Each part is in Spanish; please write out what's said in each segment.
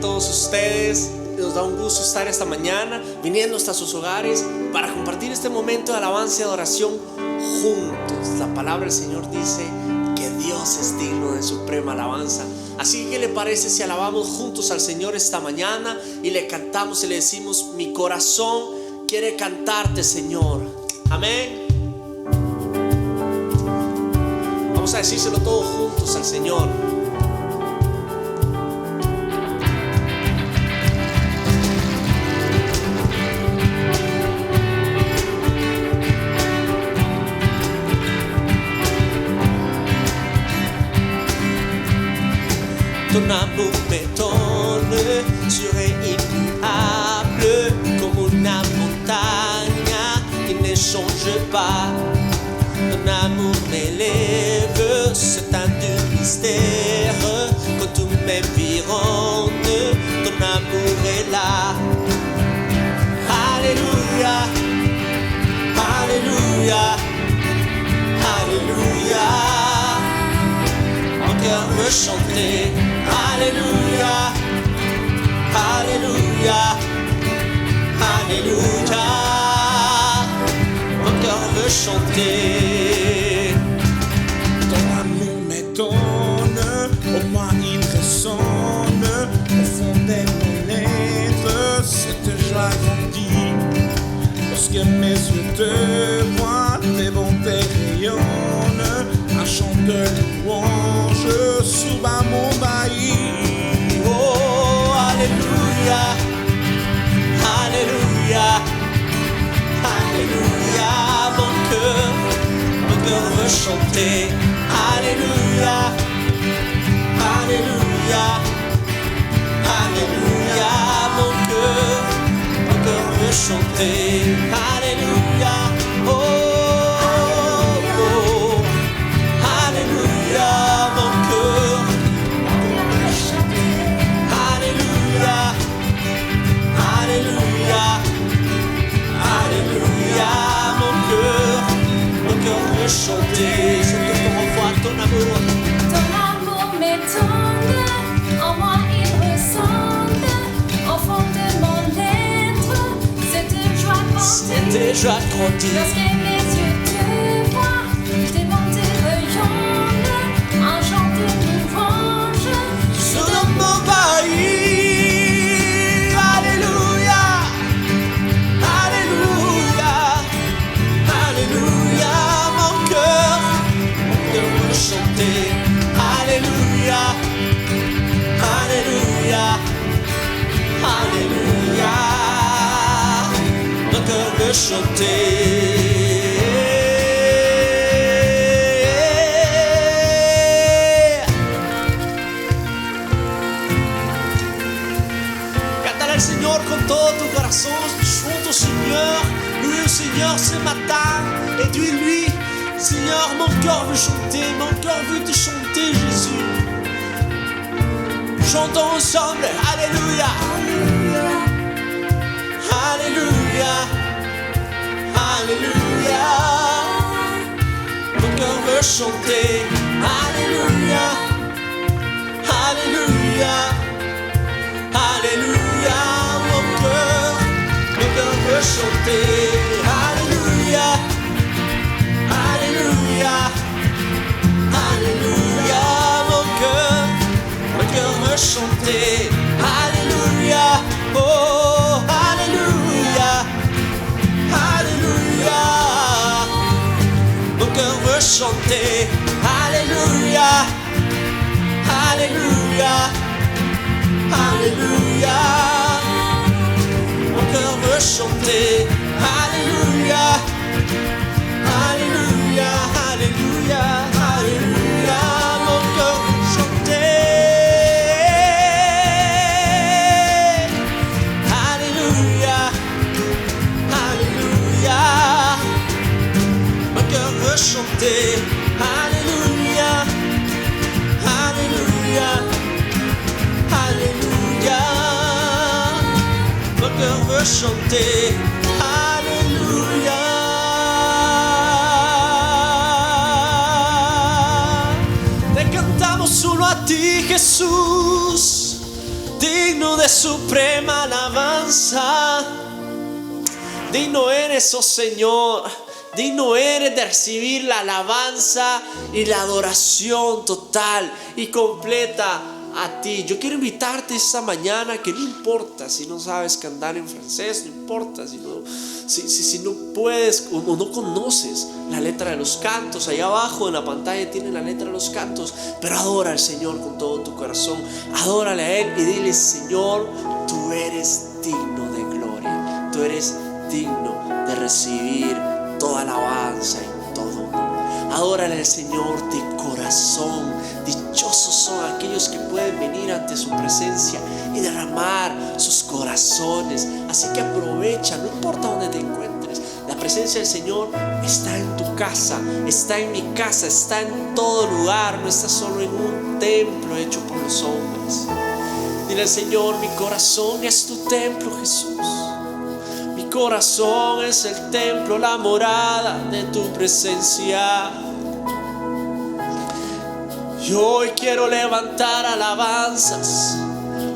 todos ustedes. Nos da un gusto estar esta mañana viniendo hasta sus hogares para compartir este momento de alabanza y adoración juntos. La palabra del Señor dice que Dios es digno de suprema alabanza. Así que ¿qué le parece si alabamos juntos al Señor esta mañana y le cantamos y le decimos: mi corazón quiere cantarte, Señor? Amén. Vamos a decírselo todos juntos al Señor. Ton amour m'étonne, immuable comme une montagne qui ne change pas. Ton amour m'élève, c'est un mystère. Quand tout m'environne, ton amour est là. Alléluia, Alléluia, Alléluia. Mon cœur veut chanter. Alléluia, Alléluia, Alléluia. Mon cœur veut chanter. Ton amour m'étonne, au moi il résonne. Au fond de mon être, cette joie grandit. Lorsque mes yeux te voient, tes bontés rayonnent. Un chant de louange souba mon bailli. Oh, Alléluia, Alléluia, Alléluia. Mon cœur veut chanter. Alléluia, Alléluia, Alléluia. Mon cœur veut chanter. Alléluia, oh, oh. Alléluia, mon cœur veut chanter. Alléluia, Alléluia, Alléluia. Mon cœur veut chanter. Je te renvoie ton amour. Ton amour m'étonne, en moi il résonne. Au fond de mon être, cette joie grandit. Lorsque mes yeux te voient, tes bontés rayonnent. Un chant de louange Sur mon bailli. Alléluia, Alléluia, Alléluia. Mon cœur veut chanter. Alléluia, Alléluia, Alléluia. Mon cœur veut chanter. Cántale al Señor con todo tu corazón, junto au Seigneur. Loue le Seigneur ce matin et dis-lui: Seigneur, mon cœur veut chanter, mon cœur veut te chanter, Jésus. Chantons ensemble. Alléluia, Alléluia, Alléluia. Mon cœur veut chanter. Alléluia, Alléluia, Alléluia. Mon cœur veut chanter. Alléluia, Alléluia, Alléluia. Mon cœur veut chanter. Alléluia, oh, Alléluia, Alléluia. Mon cœur veut chanter. Alléluia, Alléluia, Alléluia. Mon cœur veut chanter. Alléluia, Alléluia, Alléluia, Alléluia. Mon cœur veut chanter. Alléluia, Alléluia. Mon cœur veut chanter. Alléluia, Alléluia, Alléluia. Mon cœur veut chanter. Alléluia. Te cantamos solo a ti, Jesús. digno de suprema alabanza. Digno eres, oh Señor, digno eres de recibir la alabanza y la adoración total y completa a ti. Yo quiero invitarte esta mañana que no importa si no sabes cantar en francés, no importa si no puedes o no conoces la letra de los cantos. Allá abajo en la pantalla tiene la letra de los cantos, pero adora al Señor con todo tu corazón, adórale a Él y dile: Señor, tú eres digno de gloria, tú eres digno de recibir toda alabanza y todo honor. Adórale al Señor de corazón. Dichosos son aquellos que pueden venir ante su presencia y derramar sus corazones. Así que aprovecha, no importa dónde te encuentres. La presencia del Señor está en tu casa, está en mi casa, está en todo lugar. No está solo en un templo hecho por los hombres. Dile al Señor: mi corazón es tu templo, Jesús. Mi corazón es el templo, la morada de tu presencia. Y hoy quiero levantar alabanzas,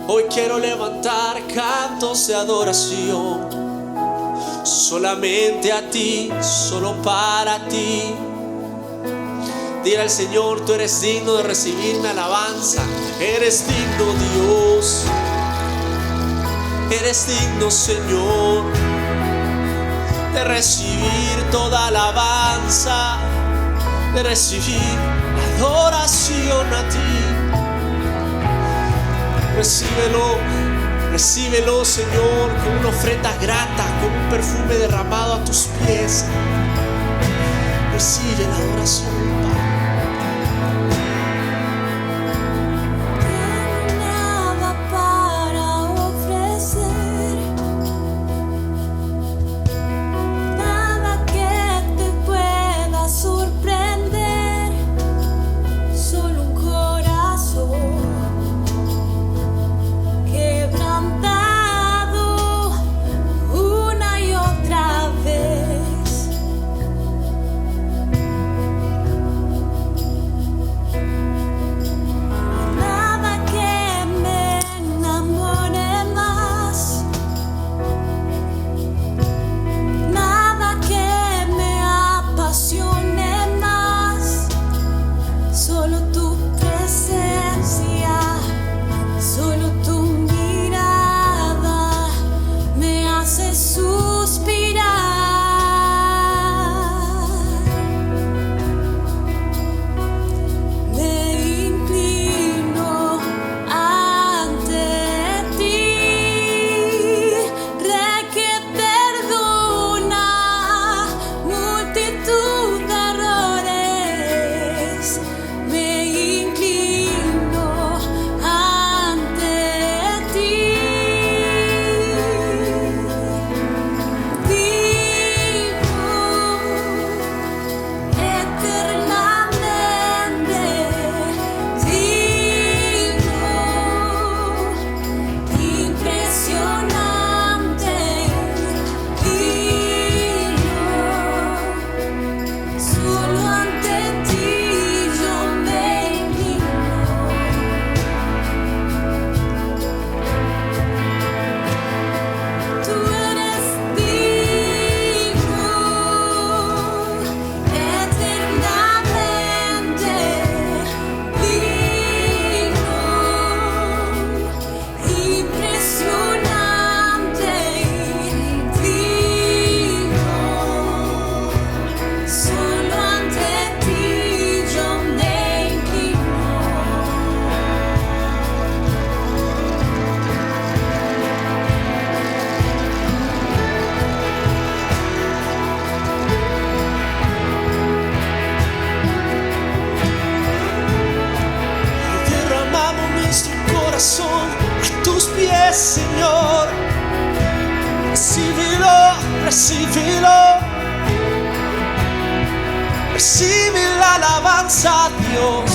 hoy quiero levantar cantos de adoración, solamente a ti, solo para ti. Dile al Señor: tú eres digno de recibir mi alabanza, eres digno, Dios, eres digno, Señor, de recibir toda alabanza, de recibir adoración a ti. Recíbelo, Señor, con una ofrenda grata, con un perfume derramado a tus pies. Recibe la adoración, Padre. Señor, recíbelo, recibe la alabanza, Dios.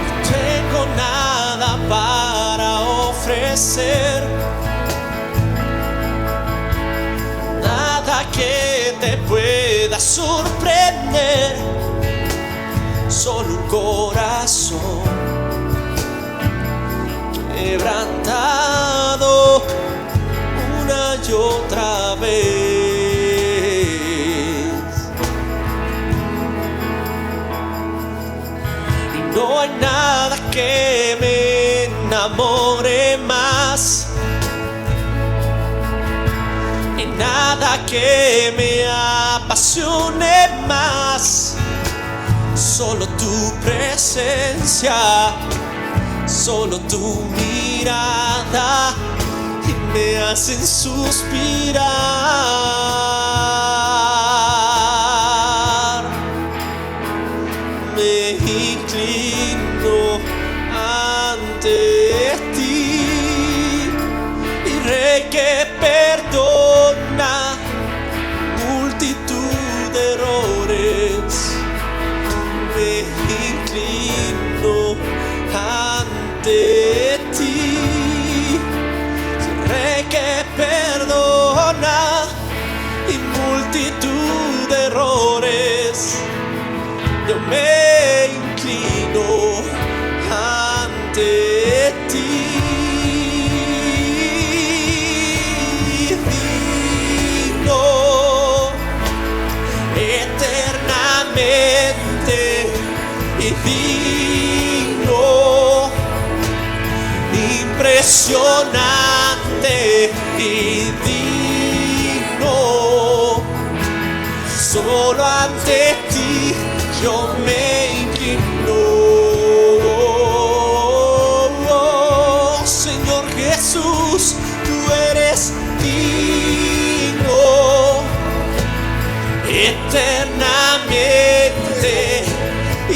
No tengo nada para ofrecer, nada que te pueda sorprender. solo un corazón quebrantado una y otra vez. Y no hay nada que me enamore más, y nada que me apasione más. Solo tu presencia, solo tu mirada me hacen suspirar. Me inclino ante ti, y Rey que perdona multitud de errores. Me inclino ante ti, Rey que perdona y multitud de errores. Yo me inclino ante ti. Digno eternamente y digno, impresionante y digno. Solo ante ti yo me inclino. Oh, Señor Jesús, tú eres digno eternamente y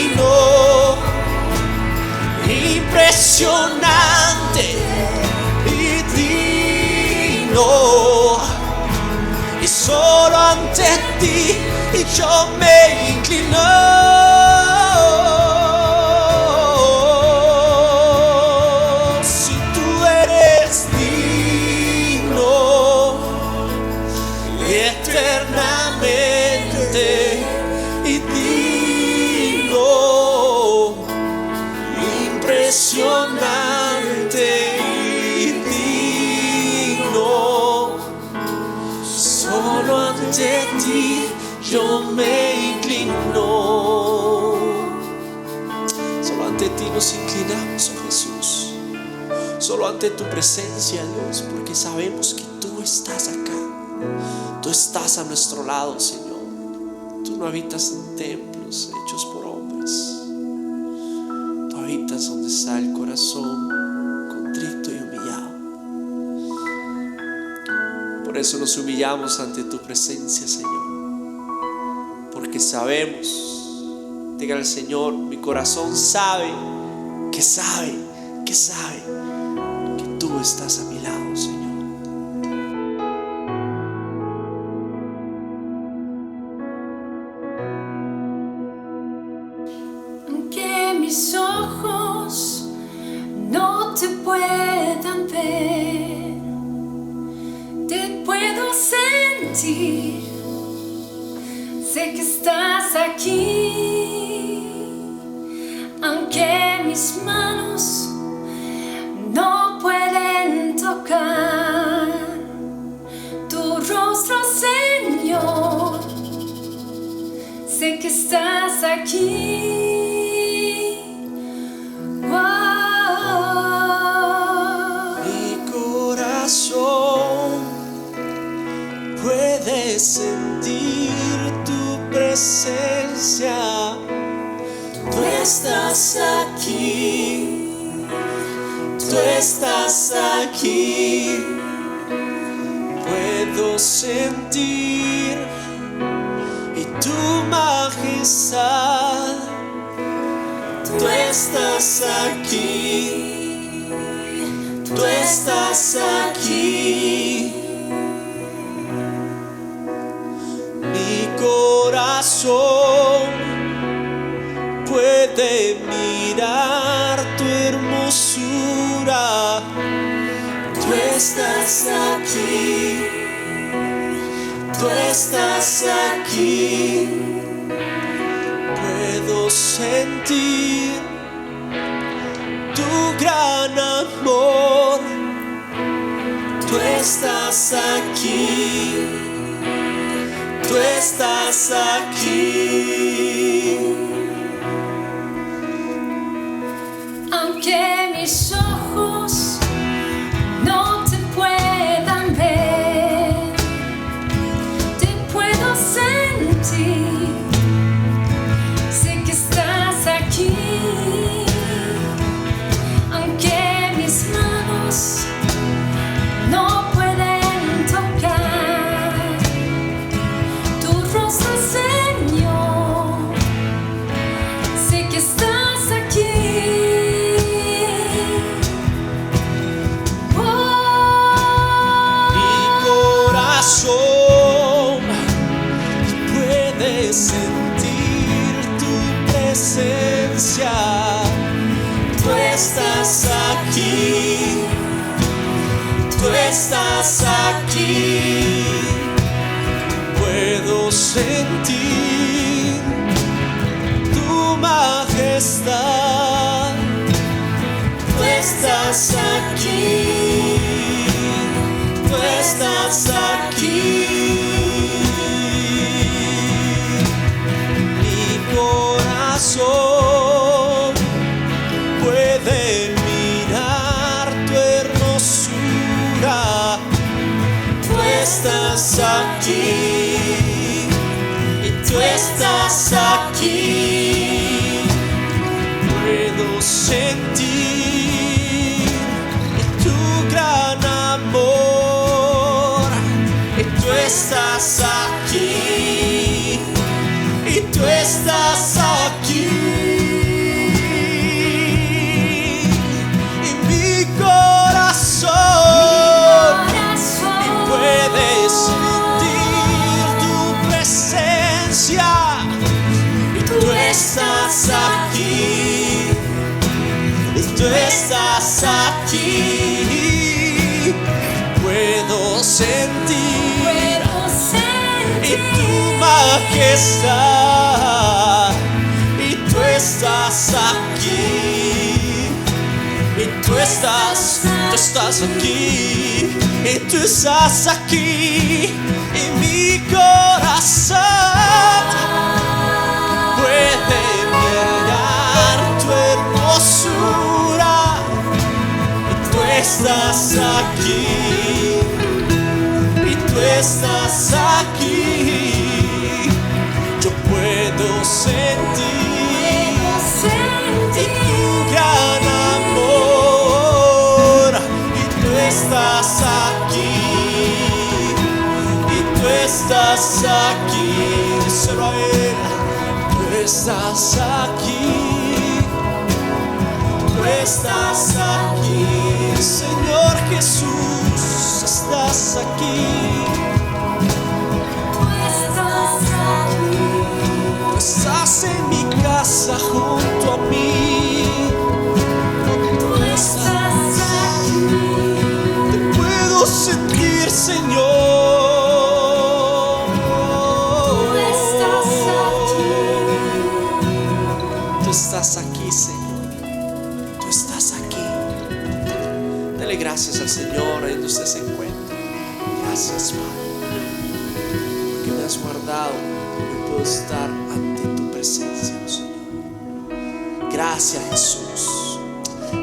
digno, impresionante y digno. Y solo ante ti y yo me inclino. Si tú eres digno eternamente y digno, impresionante y digno. Solo ante ti yo me inclino. Solo ante ti nos inclinamos, oh Jesús. Solo ante tu presencia, Dios, porque sabemos que tú estás acá. Tú estás a nuestro lado, Señor. Tú no habitas en templos hechos por hombres. Tú habitas donde está el corazón contrito y humillado. Por eso nos humillamos ante tu presencia, Señor. Porque sabemos, diga al Señor, mi corazón sabe que tú estás a mi lado, Señor. Aunque mis ojos no te puedan ver, te puedo sentir. Sé que estás aquí. Aunque mis manos no pueden tocar tu rostro, Señor, sé que estás aquí. Puede sentir tu presencia. Tú estás aquí, tú estás aquí. Puedo sentir y tu majestad. Tú estás aquí, tú estás aquí. Corazón puede mirar tu hermosura. Tú estás aquí, tú estás aquí. sentir tu gran amor. Tú estás aquí, tú estás aquí. Aunque mis ojos no te puedan ver, te puedo sentir. Sé que estás aquí. Aunque mis manos no pueden tocar tu rostro, Señor. Sé que estás aquí. Puede sentir tu presencia. Tú estás aquí, tú estás aquí. Puedo sentir tu majestad. Tú estás aquí, tú estás aquí. Corazón puede mirar tu hermosura. Tú estás aquí y tú estás aquí. Puedo sentir tu gran amor. Y tú estás aquí. Y tú estás aquí. Y mi corazón puede sentir tu presencia. Y tú estás aquí. Y tú estás aquí. Puedo sentir y tu majestad. Y tú estás aquí. Y tú estás aquí. Y tú estás aquí. Y mi corazón puede mirar tu hermosura. Y tú estás aquí. Y tú estás aquí. Yo puedo sentir tu gran amor. Y tú estás aquí. Y tú estás aquí. Solo a Él. Tú estás aquí. Tú estás aquí. Señor Jesús, estás aquí. Estás en mi casa junto a mí. Tú estás aquí. Te puedo sentir, Señor. Tú estás aquí. Tú estás aquí, Señor. Tú estás aquí. Dele gracias al Señor ahí donde usted se encuentra. Gracias, Padre, porque me has guardado y puedo estar ante tu presencia, oh Señor. Gracias, Jesús.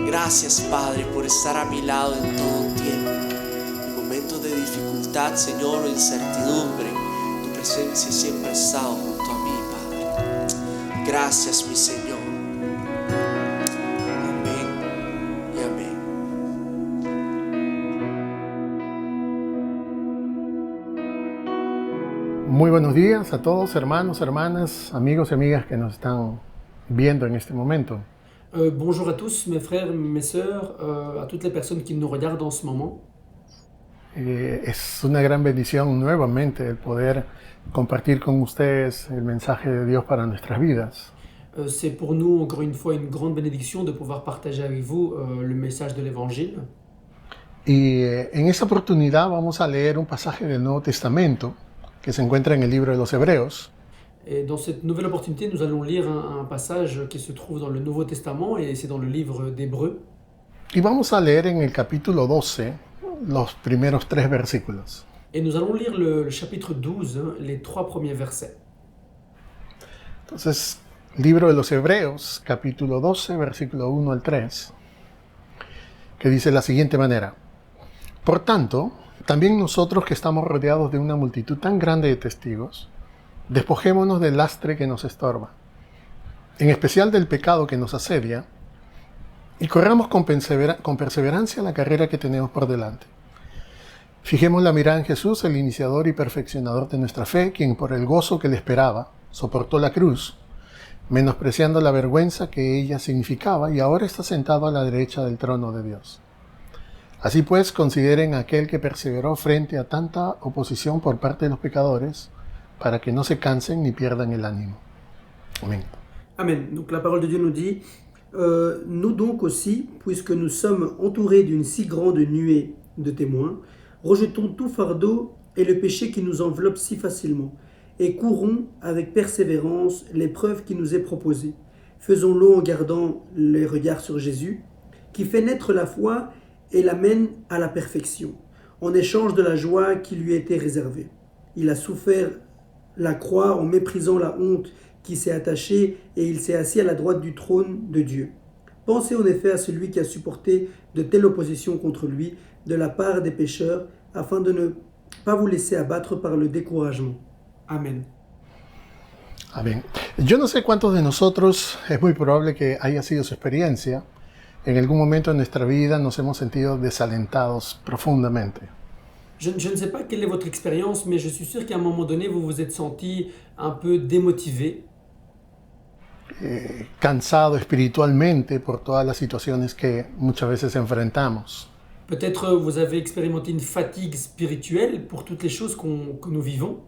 Gracias, Padre, por estar a mi lado en todo tiempo. En momentos de dificultad, Señor, o incertidumbre, tu presencia siempre ha estado junto a mí, Padre. Gracias, mi Señor. Amén y amén. Muy buenos días a todos, hermanos, hermanas, amigos y amigas que nos están viendo en este momento. Bonjour à tous, mes frères, mes sœurs, à toutes les personnes qui nous regardent en ce moment. Es una gran bendición nuevamente el poder compartir con ustedes el mensaje de Dios para nuestras vidas. C'est pour nous, encore une fois, une grande bénédiction de pouvoir partager avec vous le message de l'Évangile. Y en esta oportunidad vamos a leer un pasaje del Nuevo Testamento que se encuentra en el libro de los Hebreos. Et dans cette nouvelle opportunité, nous allons lire un passage qui se trouve dans le Nouveau Testament et c'est dans le livre d'Hébreux. Y vamos a leer en el capítulo 12 los primeros 3 versículos. Et nous allons lire le chapitre 12, les 3 premiers versets. Entonces, libro de los Hebreos, capítulo 12, versículo 1 al 3, que dice de la siguiente manera: Por tanto, también nosotros que estamos rodeados de una multitud tan grande de testigos, despojémonos del lastre que nos estorba, en especial del pecado que nos asedia, y corramos con perseverancia la carrera que tenemos por delante. Fijemos la mirada en Jesús, el iniciador y perfeccionador de nuestra fe, quien por el gozo que le esperaba, soportó la cruz, menospreciando la vergüenza que ella significaba, y ahora está sentado a la derecha del trono de Dios. Así pues, consideren a aquel que perseveró frente a tanta oposición por parte de los pecadores, para que no se cansen ni pierdan el ánimo. Amén. Amen. Donc la parole de Dieu nous dit, nous donc aussi, puisque nous sommes entourés d'une si grande nuée de témoins, rejetons tout fardeau et le péché qui nous enveloppe si facilement, et courons avec persévérance l'épreuve qui nous est proposée. Faisons-le en gardant les regards sur Jésus, qui fait naître la foi et l'amène à la perfection, en échange de la joie qui lui était réservée. Il a souffert la croix en méprisant la honte qui s'est attachée, et il s'est assis à la droite du trône de Dieu. Pensez en effet à celui qui a supporté de telles oppositions contre lui de la part des pécheurs, afin de ne pas vous laisser abattre par le découragement. Amen. Amén. Yo no sé cuántos de nosotros, es muy probable que haya sido su experiencia, en algún momento de nuestra vida nos hemos sentido desalentados profundamente. Je ne sais pas quelle est votre expérience, mais je suis sûr qu'à un moment donné, vous vous êtes senti un peu démotivé, Cansado espiritualmente por todas las situaciones que muchas veces enfrentamos. peut-être vous avez expérimenté une fatigue spirituelle pour toutes les choses que nous vivons.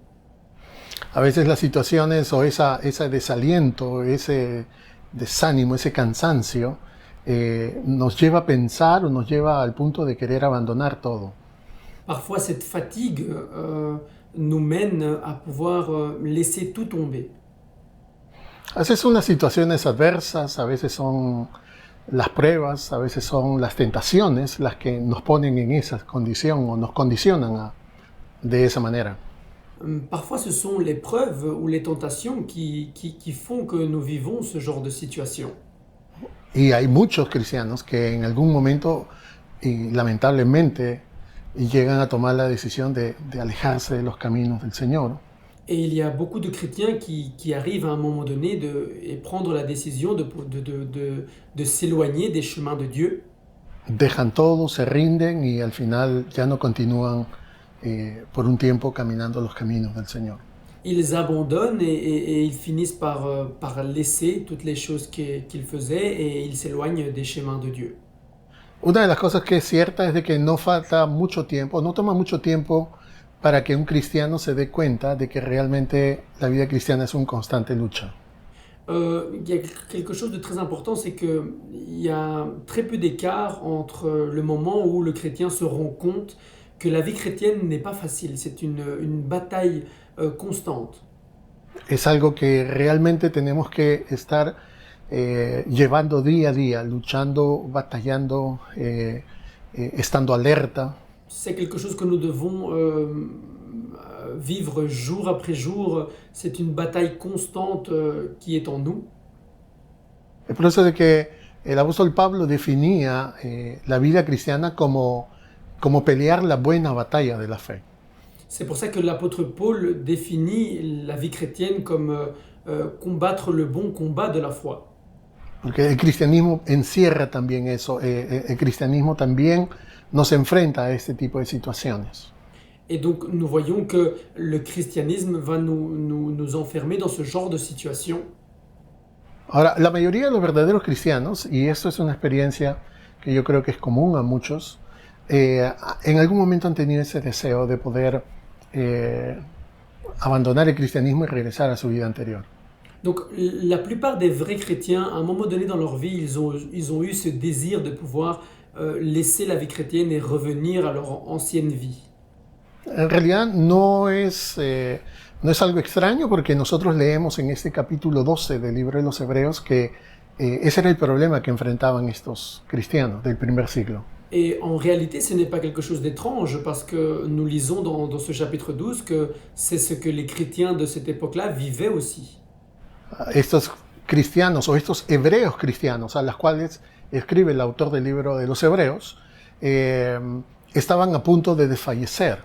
A veces las situaciones o ese desaliento, ese desánimo, ese cansancio, nos lleva a pensar o nos lleva al punto de querer abandonar todo. Parfois, cette fatigue nous mène à pouvoir laisser tout tomber. A veces son las situaciones adversas, a veces son las pruebas, a veces son las tentaciones las que nos ponen en esa condición o nos condicionan de esa manera. Parfois, ce sont les preuves ou les tentations qui font que nous vivons ce genre de situation. Y hay muchos cristianos que en algún momento, y lamentablemente, llegan a tomar la decisión de alejarse de los caminos del Señor. Et il y a beaucoup de chrétiens qui arrivent à un moment donné et prendre la décision de s'éloigner des chemins de Dieu. Dejan todo, se rinden y al final ya no continúan por un tiempo caminando los caminos del Señor. Ils abandonnent et ils finissent par laisser toutes les choses qu'ils faisaient et ils s'éloignent des chemins de Dieu. Una de las cosas que es cierta es de que no falta mucho tiempo, no toma mucho tiempo para que un cristiano se dé cuenta de que realmente la vida cristiana es una constante lucha. Il y a quelque chose de très important, c'est qu'il y a très peu d'écart entre le moment où le chrétien se rend compte que la vie chrétienne n'est pas facile, c'est une bataille constante. Es algo que realmente tenemos que estar llevando día a día, luchando, batallando, estando alerta. C'est quelque chose que nous devons vivre jour après jour. C'est une bataille constante qui est en nous. Es por eso de que el apóstol Pablo definía la vida cristiana como pelear la buena batalla de la fe. C'est pour ça que l'apôtre Paul définit la vie chrétienne comme combattre le bon combat de la foi. Porque el cristianismo encierra también eso. El cristianismo también nos enfrenta a este tipo de situaciones. Et donc nous voyons que le christianisme va nous enfermer dans ce genre de situation. Ahora, la mayoría de los verdaderos cristianos, y esto es una experiencia que yo creo que es común a muchos, en algún momento han tenido ese deseo de poder abandonar el cristianismo y regresar a su vida anterior. Donc la plupart des vrais chrétiens, à un moment donné dans leur vie, ils ont eu ce désir de pouvoir laisser la vie chrétienne et revenir à leur ancienne vie. En realidad no es No es algo extraño porque nosotros leemos en este capítulo 12 del libro de los Hebreos que ese era el problema que enfrentaban estos cristianos del primer siglo. Et en réalité, ce n'est pas quelque chose d'étrange parce que nous lisons dans ce chapitre 12 que c'est ce que les chrétiens de cette époque-là vivaient aussi. Estos cristianos o estos hebreos cristianos a los cuales escribe el autor del libro de los Hebreos estaban a punto de desfallecer.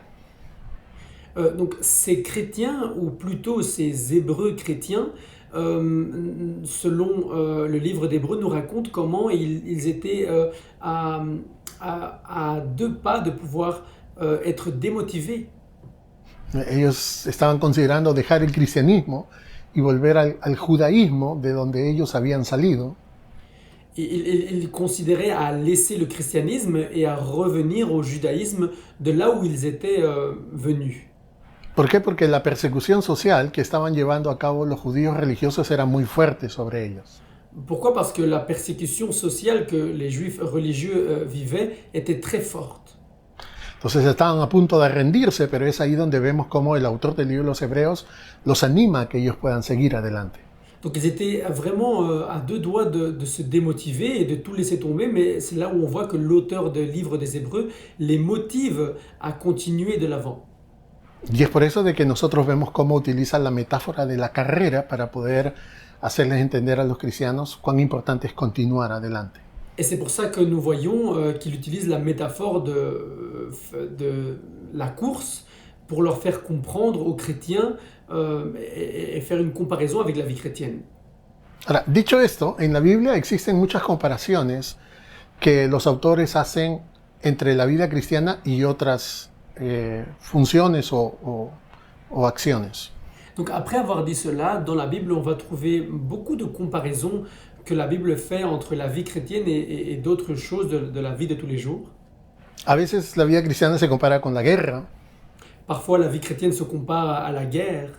Donc ces chrétiens, ou plutôt ces hébreux chrétiens, selon le livre d'Hébreux, nous raconte comment ils étaient à 2 pas de pouvoir être démotivés. Ellos estaban considerando dejar el cristianismo y volver al judaísmo de donde ellos habían salido. Ils considéraient à laisser le christianisme et à revenir au judaïsme de là où ils étaient venus. ¿Por qué? Porque la persecución social que estaban llevando a cabo los judíos religiosos era muy fuerte sobre ellos. Pourquoi? Parce que la persécution sociale que les juifs religieux vivaient était très forte. Entonces estaban a punto de rendirse, pero es ahí donde vemos cómo el autor del libro de los Hebreos los anima a que ellos puedan seguir adelante. Donc ils étaient vraiment à 2 doigts de se démotiver et de tout laisser tomber, mais c'est là où on voit que l'auteur du livre des Hébreux les motive à continuer de l'avant. Y es por eso de que nosotros vemos cómo utiliza la metáfora de la carrera para poder hacerles entender a los cristianos cuán importante es continuar adelante. Et c'est pour ça que nous voyons qu'il utilise la métaphore de la course pour leur faire comprendre aux chrétiens et faire une comparaison avec la vie chrétienne. Ahora, dicho esto, en la Biblia existen muchas comparaciones que los autores hacen entre la vida cristiana y otras funciones o acciones. Donc après avoir dit cela, dans la Bible, on va trouver beaucoup de comparaisons que la Bible fait entre la vie chrétienne et d'autres choses de la vie de tous les jours. A veces la vida cristiana se compara con la guerra. Parfois, la vie chrétienne se compare à la guerre.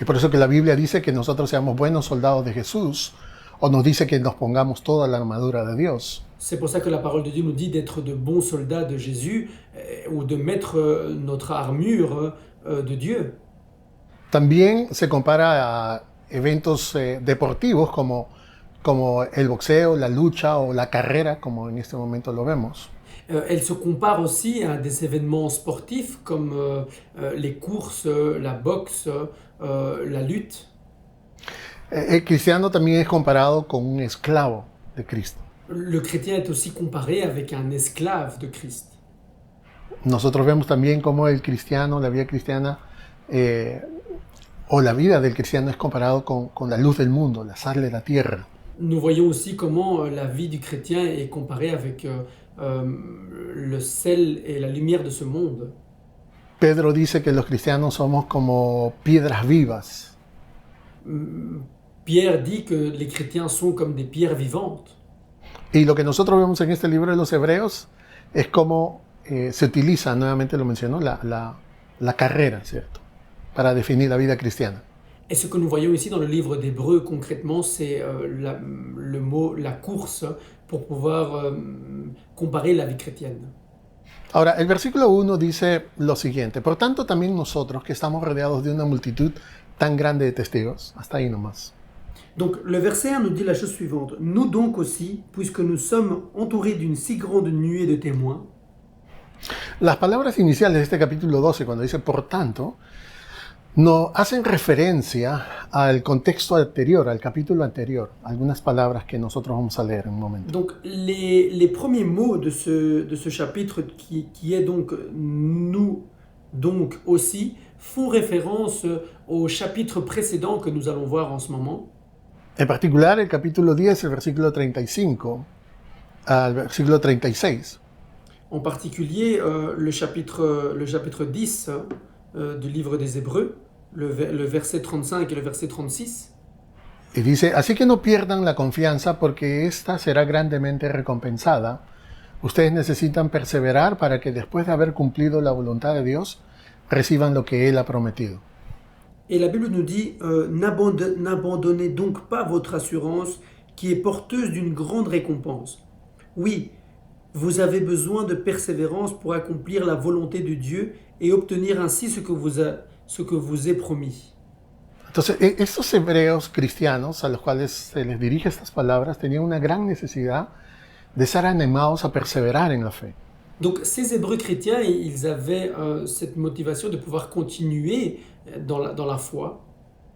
Y por eso que la Biblia dice que nosotros seamos buenos soldados de Jesús, o nos dice que nos pongamos toda la armadura de Dios. C'est pour ça que la parole de Dieu nous dit d'être de bons soldats de Jésus ou de mettre notre armure de Dieu. También se compara a eventos deportivos como el boxeo, la lucha o la carrera, como en este momento lo vemos. Elle se compare aussi à des événements sportifs comme les courses, la boxe, la lutte. El cristiano también es comparado con un esclavo de Cristo. Le chrétien est aussi comparé avec un esclave de Christ. Nosotros vemos también cómo el cristiano, la vida cristiana, o la vida del cristiano es comparado con la luz del mundo, la sal de la tierra. Nous voyons aussi comment la vie du chrétien est comparée avec le sel et la lumière de ce monde. Pedro dice que los cristianos somos como piedras vivas. Pierre dit que les chrétiens sont comme des pierres vivantes. Y lo que nosotros vemos en este libro de los Hebreos es cómo se utiliza, nuevamente lo mencionó, la carrera, ¿cierto? Para definir la vida cristiana. Et ce que nous voyons ici dans le livre d'Hébreux, concrètement, c'est le mot la course pour pouvoir comparer la vie chrétienne. Ahora, el versículo 1 dice lo siguiente: por tanto, también nosotros que estamos rodeados de una multitud tan grande de testigos, hasta ahí nomás. Donc le verset 1 nous dit la chose suivante. Nous donc aussi, puisque nous sommes entourés d'une si grande nuée de témoins. Las palabras iniciales de este capítulo 12, cuando dice por tanto, no hacen referencia al contexto anterior, al capítulo anterior, algunas palabras que nosotros vamos a leer en un momento. Donc les premiers mots de ce chapitre qui est donc nous donc aussi font référence au chapitre précédent que nous allons voir en ce moment. En particular, el capítulo 10, el versículo 35 al versículo 36. En particulier, le chapitre 10 du livre des Hébreux, le verset 35 et le verset 36. Y dice, así que no pierdan la confianza porque esta será grandemente recompensada. Ustedes necesitan perseverar para que después de haber cumplido la voluntad de Dios, reciban lo que Él ha prometido. Et la Bible nous dit, n'abandonnez donc pas votre assurance qui est porteuse d'une grande récompense. Oui, vous avez besoin de persévérance pour accomplir la volonté de Dieu et obtenir ainsi ce ce que vous est promis. Entonces, estos hebreos cristianos a los cuales se les dirige estas palabras tenían una gran necesidad de ser animados a perseverar en la fe. Donc ces Hébreux chrétiens, ils avaient cette motivation de pouvoir continuer dans la foi.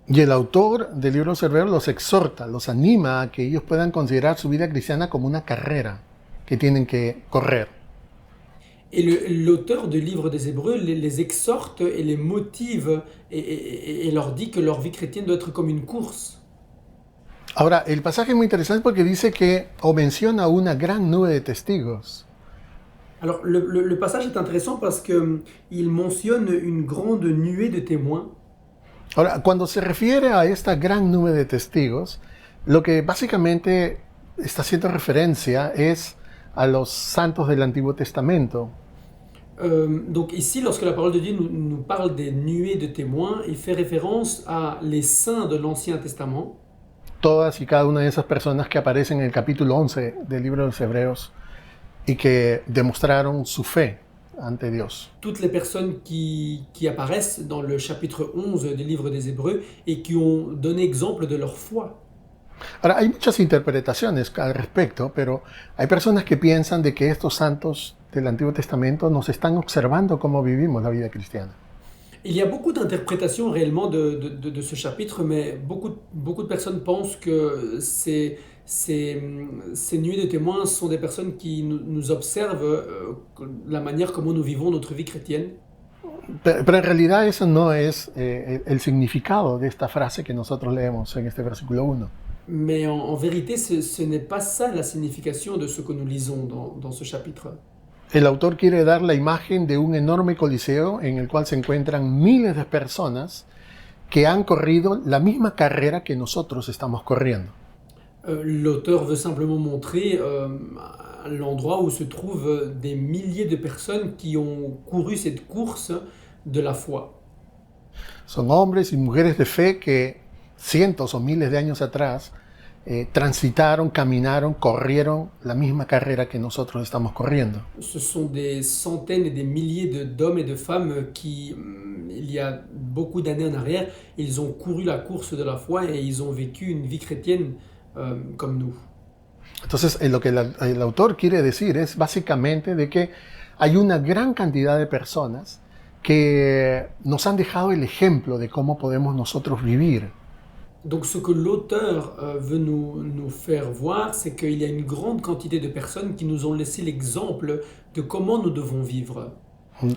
Y el autor del libro de los Hebreos los exhorta, los anima a que ellos puedan considerar su vida cristiana como una carrera que tienen que correr. Et l'auteur du livre des Hébreux les exhorte et les motive et leur dit que leur vie chrétienne doit être comme une course. Ahora, el pasaje es muy interesante porque dice que, o menciona una gran nube de testigos. Alors le passage est intéressant parce qu'il mentionne une grande nuée de témoins. Ahora, cuando se refiere a esta gran nube de testigos, lo que básicamente está haciendo referencia es a los santos del Antiguo Testamento. Donc ici, lorsque la parole de Dieu nous parle des nuées de témoins, il fait référence à les saints de l'Ancien Testament. Todas y cada una de esas personas que aparecen en el capítulo 11 del libro de los Hebreos y que demostraron su fe ante Dios. Toutes les personnes qui apparaissent dans le chapitre 11 du livre des Hébreux et qui ont donné exemple de leur foi. Ahora, hay muchas interpretaciones al respecto, pero hay personas que piensan de que estos santos del Antiguo Testamento nos están observando cómo vivimos la vida cristiana. Il y a beaucoup d'interprétations réellement de ce chapitre, mais beaucoup de personnes pensent que ces nuées de témoins sont des personnes qui nous observent la manière comment nous vivons notre vie chrétienne. Pero en realidad eso no es el significado de esta frase que nosotros leemos en este versículo 1. Mais en vérité, ce n'est pas ça la signification de ce que nous lisons dans ce chapitre. El autor quiere dar la imagen de un enorme coliseo en el cual se encuentran miles de personas que han corrido la misma carrera que nosotros estamos corriendo. L'auteur veut simplement montrer l'endroit où se trouvent des milliers de personnes qui ont couru cette course de la foi. Son hombres y mujeres de fe que cientos o miles de años atrás transitaron, caminaron, corrieron la misma carrera que nosotros estamos corriendo. Ce sont des centaines et des milliers d'hommes et de femmes qui, il y a beaucoup d'années en arrière, ils ont couru la course de la foi et ils ont vécu une vie chrétienne comme nous. Entonces, lo que el autor quiere decir es básicamente de que hay una gran cantidad de personas que nos han dejado el ejemplo de cómo podemos nosotros vivir. Donc ce que l'auteur veut nous faire voir, c'est qu'il y a une grande quantité de personnes qui nous ont laissé l'exemple de comment nous devons vivre.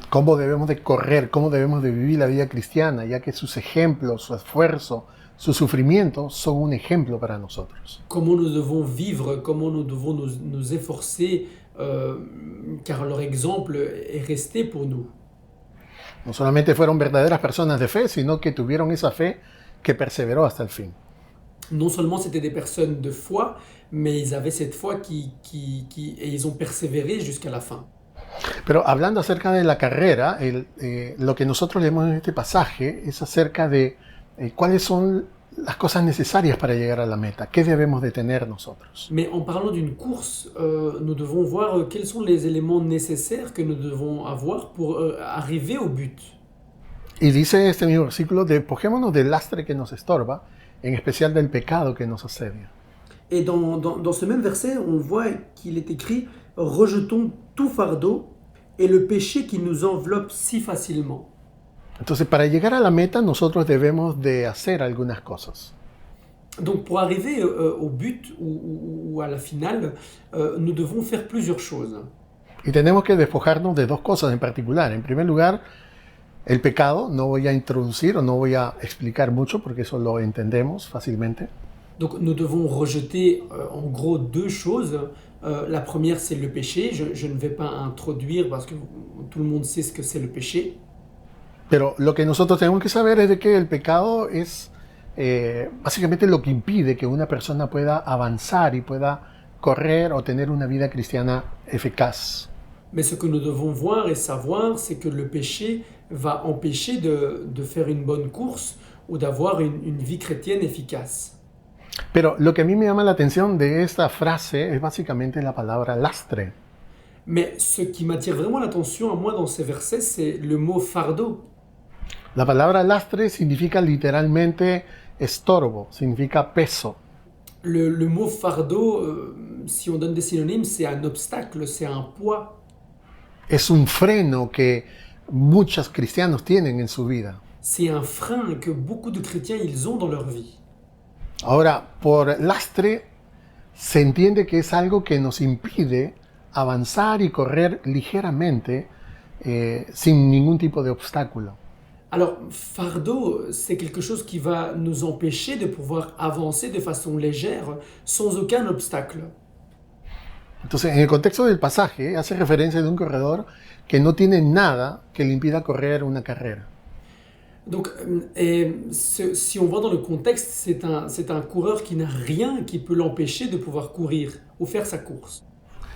Cómo debemos de correr, cómo debemos de vivir la vida cristiana, ya que sus ejemplos, su esfuerzo, su sufrimiento son un ejemplo para nosotros. Comment nous devons vivre, comment nous devons nous efforcer, car leur exemple est resté pour nous. No solamente fueron verdaderas personas de fe, sino que tuvieron esa fe que perseveró hasta el fin. Non seulement c'était des personnes de foi, mais ils avaient cette foi et ils ont persévéré jusqu'à la fin. Pero hablando acerca de la carrera, lo que nosotros leemos en este pasaje es acerca de cuáles son las cosas necesarias para llegar a la meta, qué debemos de tener nosotros. Mais en parlant d'une course, nous devons voir quels sont les éléments nécessaires que nous devons avoir pour arriver au but. Y dice este mismo versículo, despojémonos del lastre que nos estorba, en especial del pecado que nos asedia. Et dans ce même verset, on voit qu'il est écrit « Rejetons tout fardeau et le péché qui nous enveloppe si facilement ». Entonces, para llegar a la meta, nosotros debemos de hacer algunas cosas. Donc pour arriver au but ou à la finale, nous devons faire plusieurs choses. Y tenemos que despojarnos de dos cosas en particular. En primer lugar, el pecado. No voy a introducir o no voy a explicar mucho porque eso lo entendemos fácilmente. Donc nous devons rejeter en gros deux choses. La première, c'est le péché. Je ne vais pas introduire parce que tout le monde sait ce que c'est le péché. Pero lo que nosotros tenemos que saber es de que el pecado es básicamente lo que impide que una persona pueda avanzar y pueda correr o tener una vida cristiana eficaz. Mais ce que nous devons voir et savoir, c'est que le péché va empêcher de faire une bonne course ou d'avoir une vie chrétienne efficace. Pero lo que a mí me llama la atención de esta frase es básicamente la palabra lastre. Mais ce qui m'attire vraiment l'attention à moi dans ces versets, c'est le mot fardeau. La palabra lastre significa literalmente estorbo, significa peso. Le mot fardeau, si on donne des synonymes, c'est un obstacle, c'est un poids. Es un freno que muchos cristianos tienen en su vida. C'est un frein que beaucoup de chrétiens ils ont dans leur vie. Ahora, por lastre se entiende que es algo que nos impide avanzar y correr ligeramente sin ningún tipo de obstáculo. Alors, fardeau, c'est quelque chose qui va nous empêcher de pouvoir avancer de façon légère, sans aucun obstacle. Entonces, en el contexto del pasaje, hace referencia de un corredor que no tiene nada que le impida correr una carrera. Donc, si on va dans le contexte, c'est un coureur qui n'a rien qui peut l'empêcher de pouvoir courir ou faire sa course.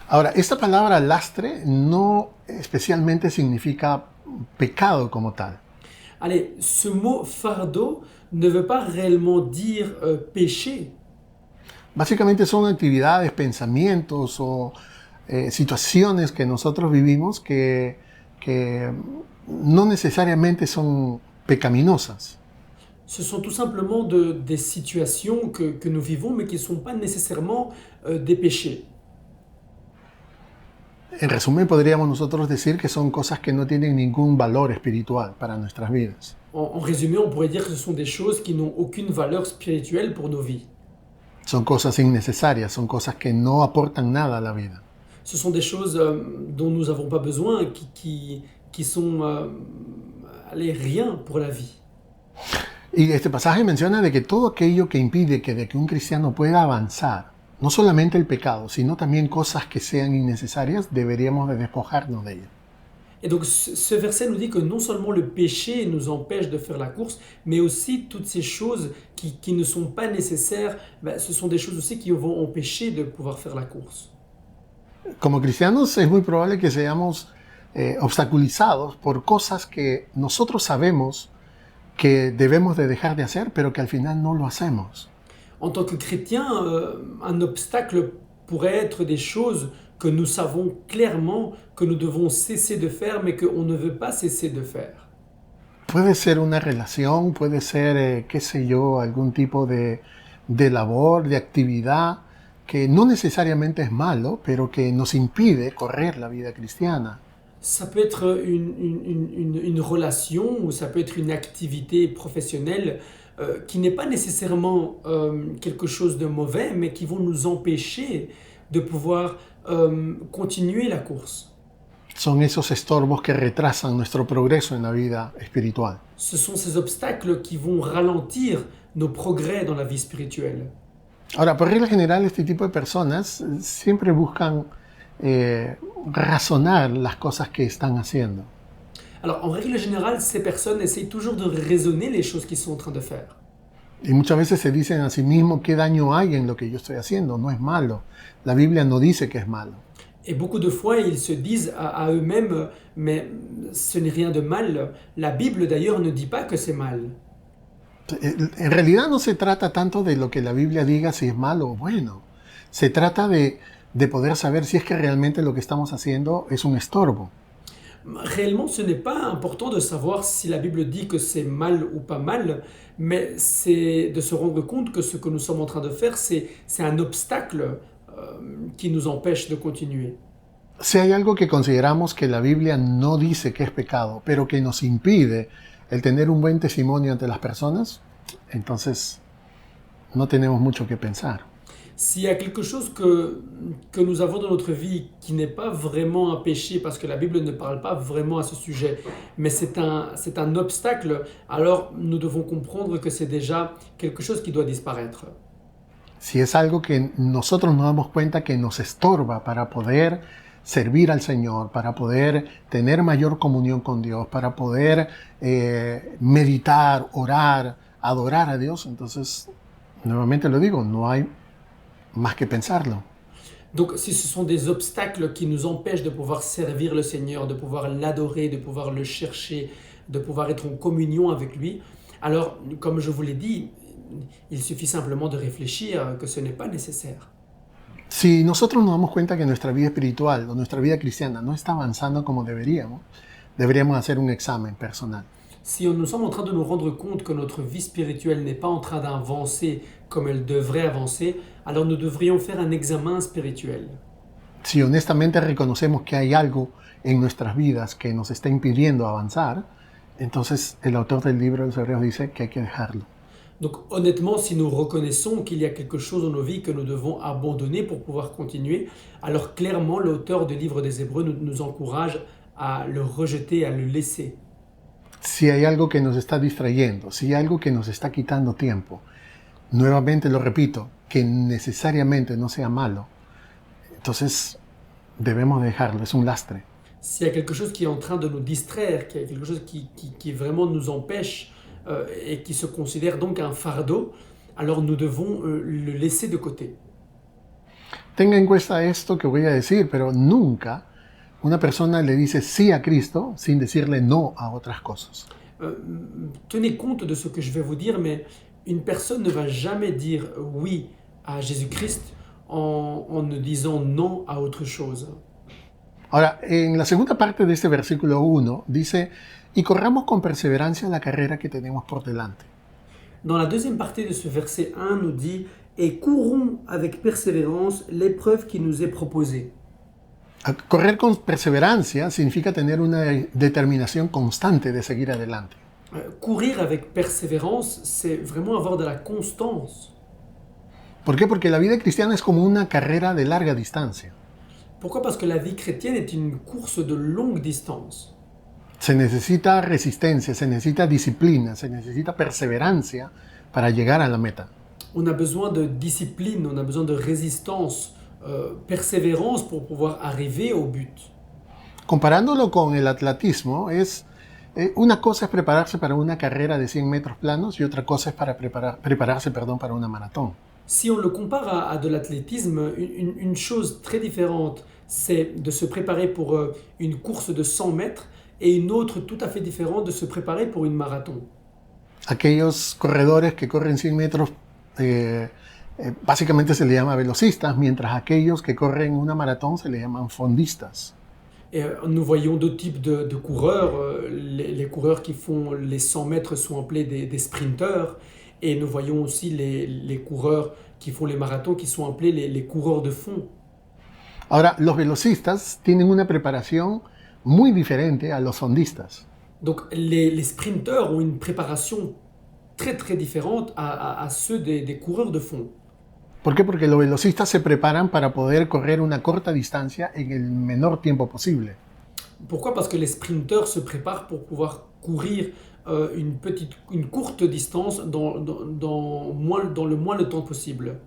Ahora, esta palabra lastre no especialmente significa pecado como tal. Allez, ce mot fardeau ne veut pas réellement dire péché. Básicamente son actividades, pensamientos o situaciones que nosotros vivimos que no necesariamente son pecaminosas. Ce sont tout simplement des situations que nous vivons, mais qui ne sont pas nécessairement des péchés. En resumen, podríamos nosotros decir que son cosas que no tienen ningún valor espiritual para nuestras vidas. En résumé, on pourrait dire que ce sont des choses qui n'ont aucune valeur spirituelle pour nos vies. Son cosas innecesarias, son cosas que no aportan nada a la vida. Ce sont des choses dont nous n'avons pas besoin, qui sont rien pour la vie. Y este pasaje menciona de que todo aquello que impide de que un cristiano pueda avanzar, no solamente el pecado, sino también cosas que sean innecesarias, deberíamos de despojarnos de ellas. Et donc ce verset nous dit que non seulement le péché nous empêche de faire la course, mais aussi toutes ces choses qui ne sont pas nécessaires, ce sont des choses aussi qui vont empêcher de pouvoir faire la course. Como cristianos es muy probable que seamos obstaculizados por cosas que nosotros sabemos que debemos de dejar de hacer, pero que al final no lo hacemos. En tant que chrétien, un obstacle pourrait être des choses que nous savons clairement que nous devons cesser de faire, mais qu'on ne veut pas cesser de faire. Puede ser una relación, puede ser, qué sé yo, algún tipo de labor, de actividad, que no necesariamente es malo, pero que nos impide correr la vida cristiana. Ça peut être une relation ou ça peut être une activité professionnelle qui n'est pas nécessairement quelque chose de mauvais, mais qui vont nous empêcher de pouvoir continuer la course. Son esos estorbos que retrasan nuestro progreso en la vida espiritual. Ce sont ces obstacles qui vont ralentir nos progrès dans la vie spirituelle. Ahora, por regla general, este tipo de personas siempre buscan razonar las cosas que están haciendo. Alors, en règle générale, ces personnes essayent toujours de raisonner les choses qu'ils sont en train de faire. Y muchas veces se dicen a sí mismos qué daño hay en lo que yo estoy haciendo. No es malo. La Biblia no dice que es malo. Et beaucoup de fois, ils se disent à eux-mêmes, mais ce n'est rien de mal. La Bible, d'ailleurs, ne dit pas que c'est mal. En realidad no se trata tanto de lo que la Biblia diga si es malo o bueno. Se trata de poder saber si es que realmente lo que estamos haciendo es un estorbo. Réellement, ce n'est pas important de savoir si la Bible dit que c'est mal ou pas mal, mais c'est de se rendre compte que ce que nous sommes en train de faire, c'est un obstacle qui nous empêche de continuer. Si hay algo que consideramos que la Biblia no dice que es pecado, pero que nos impide el tener un buen testimonio ante las personas, entonces no tenemos mucho que pensar. S'il y a quelque chose que nous avons dans notre vie qui n'est pas vraiment un péché, parce que la Bible ne parle pas vraiment à ce sujet, mais c'est un obstacle, alors nous devons comprendre que c'est déjà quelque chose qui doit disparaître. Si es algo que nosotros nos damos cuenta que nos estorba para poder servir al Señor, para poder tener mayor comunión con Dios, para poder meditar, orar, adorar a Dios, entonces, nuevamente lo digo, no hay más que pensarlo. Donc si ce sont des obstacles qui nous empêchent de pouvoir servir le Seigneur, de pouvoir l'adorer, de pouvoir le chercher, de pouvoir être en communion avec lui, alors, comme je vous l'ai dit, il suffit simplement de réfléchir que ce n'est pas nécessaire. Si nosotros nos damos cuenta que nuestra vida espiritual o nuestra vida cristiana no está avanzando como deberíamos hacer un examen personal. Si nous sommes en train de nous rendre compte que notre vie spirituelle n'est pas en train d'avancer comme elle devrait avancer, alors nous devrions faire un examen spirituel. Si honestamente reconocemos que hay algo en nuestras vidas que nos está impidiendo avanzar, entonces el autor del libro de los Hebreos dice que hay que dejarlo. Donc honnêtement, si nous reconnaissons qu'il y a quelque chose dans nos vies que nous devons abandonner pour pouvoir continuer, alors clairement l'auteur du livre des Hébreux nous encourage à le rejeter, à le laisser. Si hay algo que nos está distrayendo, si hay algo que nos está quitando tiempo, nuevamente lo repito, que necesariamente no sea malo, entonces debemos dejarlo, es un lastre. S'il y a quelque chose qui est en train de nous distraire, qu'il y a quelque chose qui vraiment nous empêche et qui se considère donc un fardeau, alors nous devons le laisser de côté. Tenga en cuenta esto que voy a decir, pero nunca una persona le dice sí a Cristo sin decirle no a otras cosas. Tenez compte de ce que je vais vous dire, mais une personne ne va jamais dire oui à Jésus-Christ en ne disant non à autre chose. Ahora, en la segunda parte de este versículo 1 dice, y corramos con perseverancia la carrera que tenemos por delante. Dans la deuxième partie de ce verset 1 nous dit « Et courons avec persévérance l'épreuve qui nous est proposée ». Correr con perseverancia significa tener una determinación constante de seguir adelante. Courir avec persévérance, c'est vraiment avoir de la constance. ¿Por qué? Porque la vida cristiana es como una carrera de larga distancia. Pourquoi? Parce que la vie chrétienne est une course de longue distance. Se necesita resistencia, se necesita disciplina, se necesita perseverancia para llegar a la meta. On a besoin de discipline, on a besoin de résistance, persévérance pour pouvoir arriver au but. Comparándolo con el atletismo, una cosa es prepararse para una carrera de 100 metros planos y otra cosa es para prepararse para una maratón. Si on le compare à de l'athlétisme, une chose très différente, c'est de se préparer pour une course de 100 mètres et une autre tout à fait différente de se préparer pour une marathon. Aquellos corredores que corren 100 metros básicamente se les llama velocistas, mientras aquellos que corren una maratón se les llaman fondistas. Et nous voyons deux types de coureurs. Les coureurs qui font les 100 mètres sont appelés des sprinteurs. Et nous voyons aussi les coureurs qui font les marathons qui sont appelés les coureurs de fond. Ahora, los velocistas tienen una preparación muy diferente a los fondistas. Donc les sprinteurs ont une préparation très très différente à ceux des coureurs de fond. ¿Por qué? Porque los velocistas se preparan para poder correr una corta distancia en el menor tiempo posible. Pourquoi? Parce que les sprinteurs se préparent pour pouvoir courir une courte distance dans le moins de temps possible.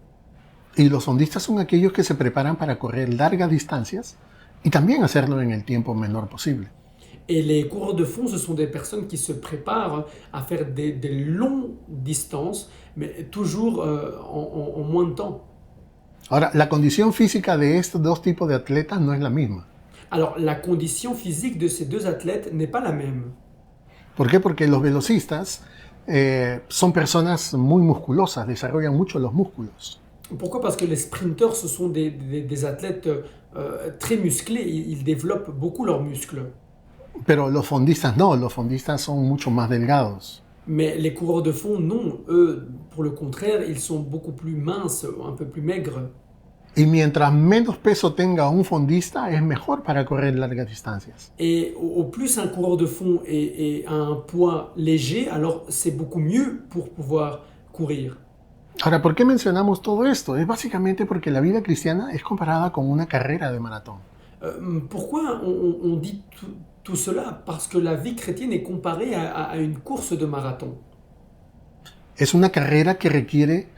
Y los fondistas son aquellos que se preparan para correr largas distancias y también hacerlo en el tiempo menor posible. Et les coureurs de fond, ce sont des personnes qui se préparent à faire des longues distances, mais toujours en moins de temps. Ahora, la condición física de estos dos tipos de atletas no es la misma. Alors, la condition physique de ces deux athlètes n'est pas la même. ¿Por qué? Porque los velocistas son personas muy musculosas, desarrollan mucho los músculos. Pourquoi? Parce que les sprinteurs, ce sont des athlètes très musclés, ils développent beaucoup leurs muscles. Pero los fondistas no, los fondistas son mucho más delgados. Mais les coureurs de fond, non. Eux, pour le contraire, ils sont beaucoup plus minces, un peu plus maigres. Y mientras menos peso tenga un fondista, es mejor para correr largas distancias. Et au plus un coureur de fond a un poids léger, alors c'est beaucoup mieux pour pouvoir courir. Ahora, ¿por qué mencionamos todo esto? Es básicamente porque la vida cristiana es comparada con una carrera de maratón. Pourquoi on dit tout cela? Parce que la vie chrétienne est comparée à une course de marathon. Es una carrera que requiere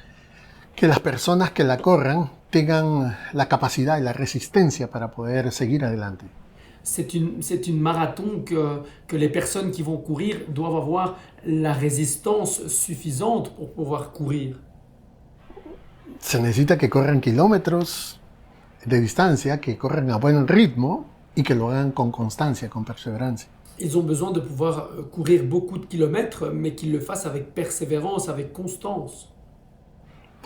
que las personas que la corran tengan la capacidad y la resistencia para poder seguir adelante. C'est une marathon que les personnes qui vont courir doivent avoir la résistance suffisante pour pouvoir courir. Se necesita que corran kilómetros de distancia, que corran a buen ritmo y que lo hagan con constancia, con perseverancia. Ils ont besoin de pouvoir courir beaucoup de kilomètres, mais qu'ils le fassent avec persévérance, avec constance.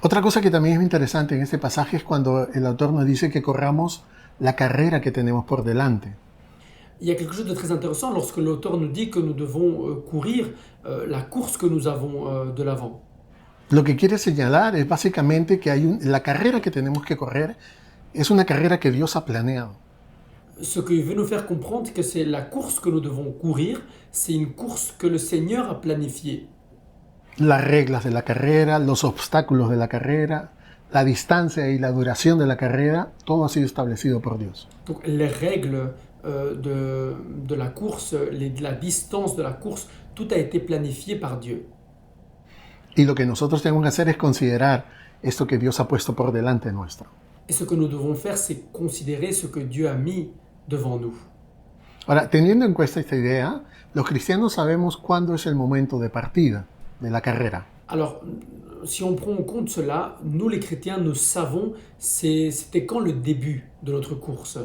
Otra cosa que también es interesante en este pasaje es cuando el autor nos dice que corramos la carrera que tenemos por delante. Il y a quelque chose de très intéressant lorsque l'auteur nous dit que nous devons courir la course que nous avons de l'avant. Lo que quiere señalar es básicamente que la carrera que tenemos que correr es una carrera que Dios ha planeado. Ce qu'il veut nous faire comprendre que c'est la course que nous devons courir, c'est une course que le Seigneur a planifiée. Las reglas de la carrera, los obstáculos de la carrera, la distancia y la duración de la carrera, todo ha sido establecido por Dios. Donc les règles de la course, la distance de la course, tout a été planifié par Dieu. Y lo que nosotros tenemos que hacer es considerar esto que Dios ha puesto por delante nuestro. Et ce que nous devons faire, c'est considérer ce que Dieu a mis devant nous. Ahora, teniendo en cuenta esta idea, los cristianos sabemos cuándo es el momento de partida de la carrera. Alors, si on prend en compte cela, nous les chrétiens, nous savons c'était quand le début de notre course.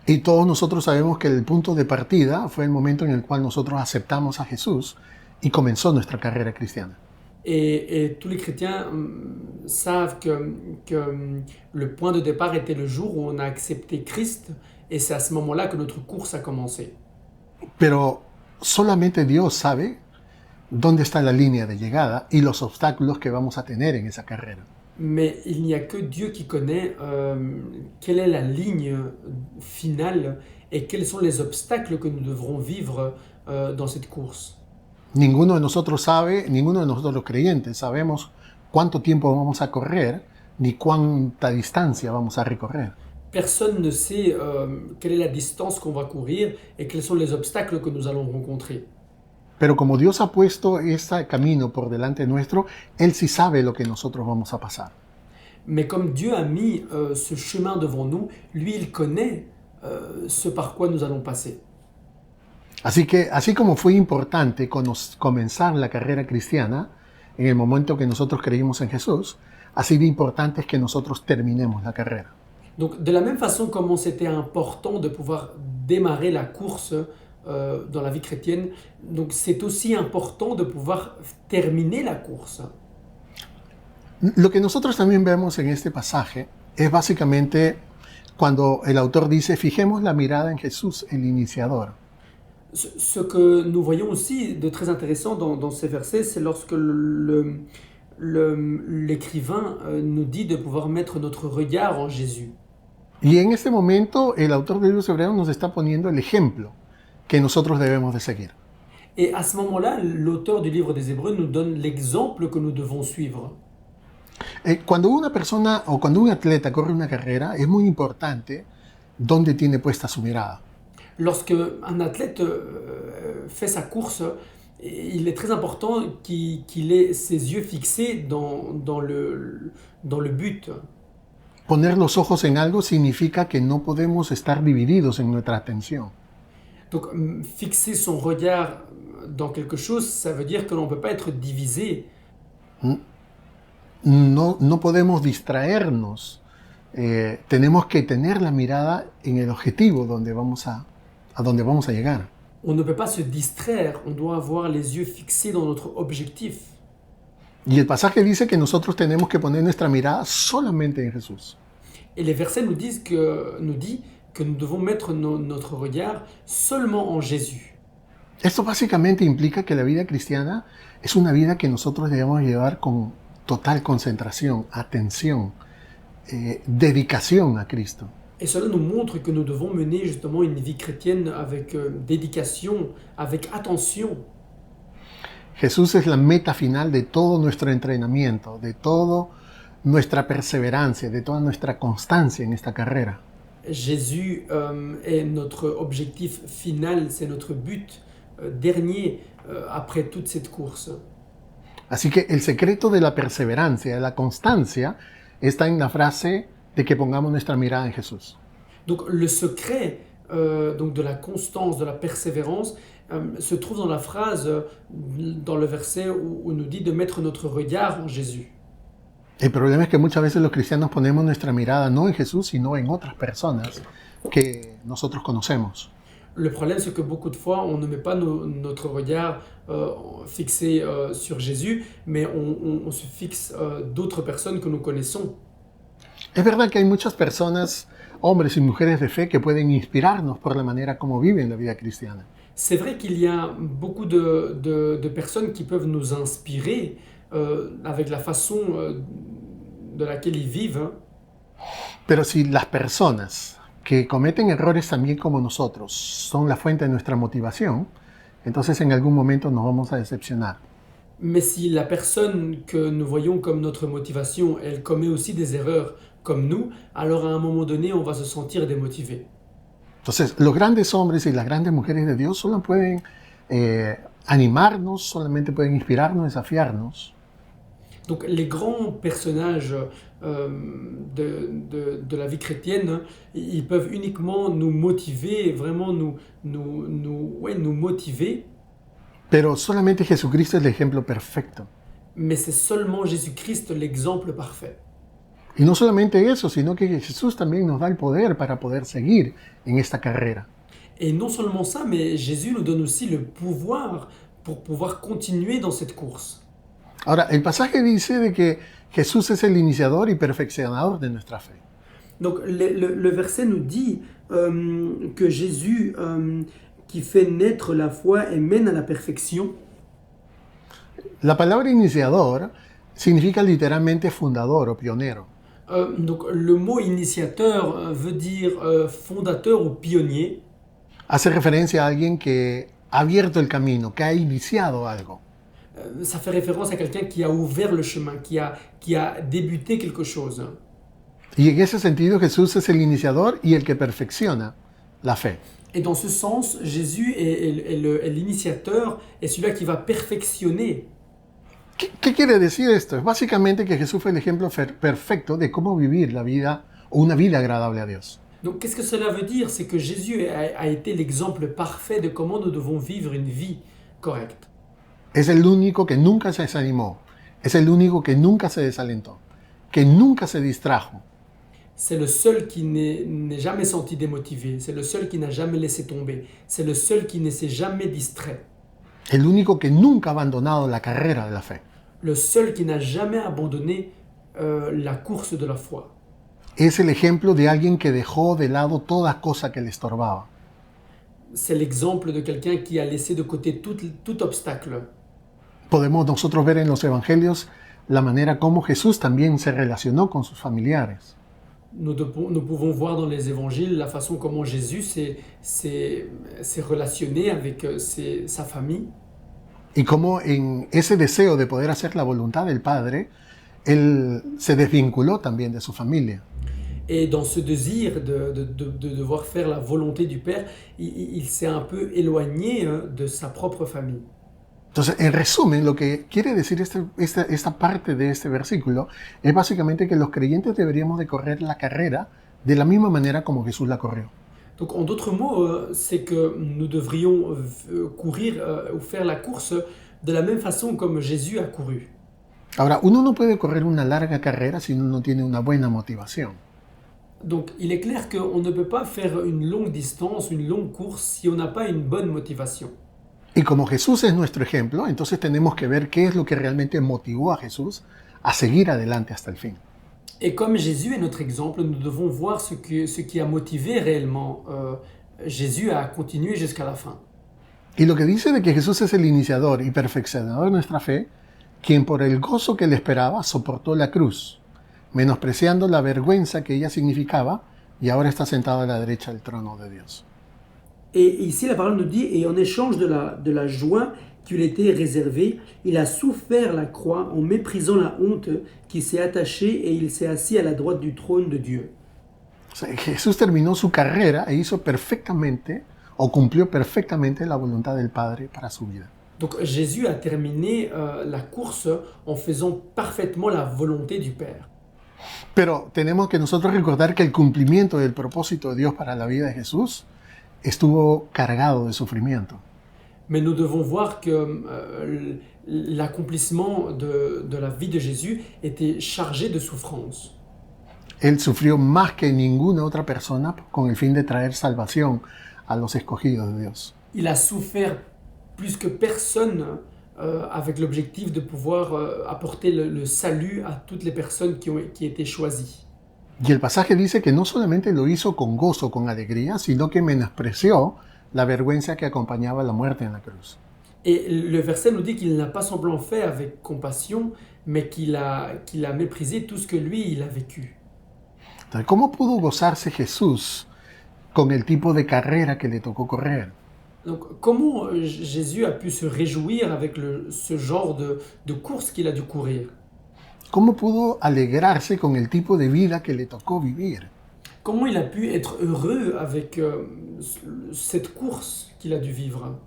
Y todos nosotros sabemos que el punto de partida fue el momento en el cual nosotros aceptamos a Jesús y comenzó nuestra carrera cristiana. Et tous les chrétiens savent que le point de départ était le jour où on a accepté Christ, et c'est à ce moment-là que notre course a commencé. Pero solamente Dios sabe dónde está la línea de llegada y los obstáculos que vamos a tener en esa carrera. Mais il n'y a que Dieu qui connaît quelle est la ligne finale et quels sont les obstacles que nous devrons vivre dans cette course. Ninguno de nosotros sabe, ninguno de nosotros los creyentes sabemos cuánto tiempo vamos a correr ni cuánta distancia vamos a recorrer. Personne ne sait quelle est la distance qu'on va courir et quels sont les obstacles que nous allons rencontrer. Pero como Dios ha puesto ese camino por delante nuestro, Él sí sabe lo que nosotros vamos a pasar. Mais comme Dieu a mis ce chemin devant nous, lui, il connaît ce par quoi nous allons passer. Así que, así como fue importante comenzar la carrera cristiana en el momento que nosotros creímos en Jesús, así de importante es que nosotros terminemos la carrera. Donc, de la même façon comment c'était important de pouvoir démarrer la course dans la vie chrétienne, donc c'est aussi important de pouvoir terminer la course. Lo que nosotros también vemos en este pasaje es básicamente cuando el autor dice, fijemos la mirada en Jesús, el iniciador. Ce que nous voyons aussi de très intéressant dans ces versets, c'est lorsque l'écrivain nous dit de pouvoir mettre notre regard en Jésus. Y en este momento el autor del libro de Hebreos nos está poniendo el ejemplo que nosotros debemos de seguir. Et à ce moment-là, l'auteur du livre des Hébreux nous donne l'exemple que nous devons suivre. Cuando una persona o cuando un atleta corre una carrera, es muy importante dónde tiene puesta su mirada. Lorsque un athlète fait sa course, il est très important qu'il ait ses yeux fixés dans le but. Poner los ojos en algo significa que no podemos estar divididos en nuestra atención. Donc, fixer son regard dans quelque chose, ça veut dire que l'on ne peut pas être divisé. No podemos distraernos. Tenemos que tener la mirada en el objetivo donde vamos a llegar. On ne peut pas se distraire, on doit avoir les yeux fixés dans notre objectif. Y el pasaje dice que nosotros tenemos que poner nuestra mirada solamente en Jesús. Et les versets nous dit que nous devons mettre notre regard seulement en Jésus. Esto básicamente implica que la vida cristiana es una vida que nosotros debemos llevar con total concentración, atención, dedicación a Cristo. Et cela nous montre que nous devons mener justement une vie chrétienne avec dédication, avec attention. Jesús es la meta final de todo nuestro entrenamiento, de toda nuestra perseverancia, de toda nuestra constancia en esta carrera. Jésus est notre objectif final, c'est notre but dernier après toute cette course. Así que el secreto de la perseverancia, de la constancia, está en la frase de que pongamos nuestra mirada en Jesús. Donc le secret donc de la constance, de la persévérance, se trouve dans la phrase, dans le verset où nous dit de mettre notre regard en Jésus. El problema es que muchas veces los cristianos ponemos nuestra mirada no en Jesús, sino en otras personas que nosotros conocemos. Le problème, c'est que beaucoup de fois, on ne met pas notre regard fixé sur Jésus, mais on se fixe d'autres personnes que nous connaissons. Es verdad que hay muchas personas hombres y mujeres de fe que pueden inspirarnos por la manera como viven la vida cristiana. C'est vrai qu'il y a beaucoup de personnes qui peuvent nous inspirer avec la façon de laquelle ils vivent, hein. Pero si las personas que cometen errores también como nosotros son la fuente de nuestra motivación, entonces en algún momento nos vamos a decepcionar. Mais si la personne que nous voyons comme notre motivation, elle commet aussi des erreurs comme nous, alors à un moment donné, on va se sentir démotivé. Entonces, los grandes hombres y las grandes mujeres de Dios solo pueden animarnos, solamente pueden inspirarnos, desafiarnos. Donc les grands personnages de la vie chrétienne, ils peuvent uniquement nous motiver, vraiment nous motiver, Pero solamente Jesucristo es el ejemplo perfecto. mais c'est seulement Jésus-Christ l'exemple parfait. Y no solamente eso, sino que Jesús también nos da el poder para poder seguir en esta carrera. Et non seulement ça, mais Jésus nous donne aussi le pouvoir pour pouvoir continuer dans cette course. Ahora, el pasaje dice de que Jesús es el iniciador y perfeccionador de nuestra fe. Donc le verset nous dit que Jésus, qui fait naître la foi et mène à la perfection. La palabra iniciador significa literalmente fundador o pionero. Donc le mot initiateur veut dire fondateur ou pionnier. Hace referencia a alguien que ha abierto el camino, que ha iniciado algo. Ça fait référence à quelqu'un qui a ouvert le chemin, qui a débuté quelque chose. Y en ese sentido Jesús es el iniciador y el que perfecciona la fe. Et dans ce sens, Jésus est l'initiateur et celui-là qui va perfectionner. ¿Qué quiere decir esto? Es básicamente que Jesús fue el ejemplo perfecto de cómo vivir la vida o una vida agradable a Dios. Donc qu'est-ce que cela veut dire? C'est que Jésus a été l'exemple parfait de comment nous devons vivre une vie correcte. Es el único que nunca se desanimó, es el único que nunca se desalentó, que nunca se distrajo. C'est le seul qui n'est jamais senti démotivé, c'est le seul qui n'a jamais laissé tomber, c'est le seul qui ne s'est jamais distrait, El único que nunca ha abandonado la carrera de la fe. le seul qui n'a jamais abandonné la course de la foi. Es el ejemplo de alguien que dejó de lado toda cosa que le estorbaba. C'est l'exemple de quelqu'un qui a laissé de côté tout obstacle. Podemos nosotros ver en los evangelios la manera como Jesús también se relacionó con sus familiares. Nous pouvons voir dans les évangiles la façon comment Jésus s'est relationné avec sa famille. Y cómo en ese deseo de poder hacer la voluntad del Padre, él se desvinculó también de su familia. Et dans ce désir de devoir faire la volonté du Père, il s'est un peu éloigné de sa propre famille. Entonces, en resumen, lo que quiere decir esta parte de este versículo es básicamente que los creyentes deberíamos de correr la carrera de la misma manera como Jesús la corrió. Donc en d'autres mots, c'est que nous devrions courir ou faire la course de la même façon comme Jésus a couru. Ahora, uno no puede correr una larga carrera si uno no tiene una buena motivación. Donc il est clair qu'on ne peut pas faire une longue distance, une longue course si on n'a pas une bonne motivation. Y como Jesús es nuestro ejemplo, entonces tenemos que ver qué es lo que realmente motivó a Jesús a seguir adelante hasta el fin. Et comme Jésus est notre exemple, nous devons voir ce qui a motivé réellement Jésus à continuer jusqu'à la fin. Y lo que dice de que Jesús es el iniciador y perfeccionador de nuestra fe, quien por el gozo que le esperaba soportó la cruz, menospreciando la vergüenza que ella significaba, y ahora está sentado a la derecha del trono de Dios. Et ici, la parole nous dit, et en échange de la joie qui lui était réservée, il a souffert la croix en méprisant la honte qui s'est attachée et il s'est assis à la droite du trône de Dieu. O sea, Jesús terminó su carrera e hizo perfectamente, o cumplió perfectamente la voluntad del Padre para su vida. Donc Jésus a terminé la course en faisant parfaitement la volonté du Père. Pero tenemos que nosotros recordar que el cumplimiento del propósito de Dios para la vida de Jesús estuvo cargado de sufrimiento. Mais nous devons voir que l'accomplissement de la vie de Jésus était chargé de souffrance. Él sufrió más que ninguna otra persona con el fin de traer salvación a los escogidos de Dios. Il a souffert plus que personne avec l'objectif de pouvoir apporter le salut à toutes les personnes qui étaient choisies. Y el pasaje dice que no solamente lo hizo con gozo, con alegría, sino que menospreció la vergüenza que acompañaba la muerte en la cruz. Et le verset nous dit qu'il n'a pas semblant fait avec compassion, mais qu'il a méprisé tout ce que lui, il a vécu. Entonces, ¿cómo pudo gozarse Jesús con el tipo de carrera que le tocó correr? Donc comment Jésus a pu se réjouir avec ce genre de course qu'il a dû courir? ¿Cómo pudo alegrarse con el tipo de vida que le tocó vivir? Comment il a pu être heureux avec cette course qu'il a dû vivre?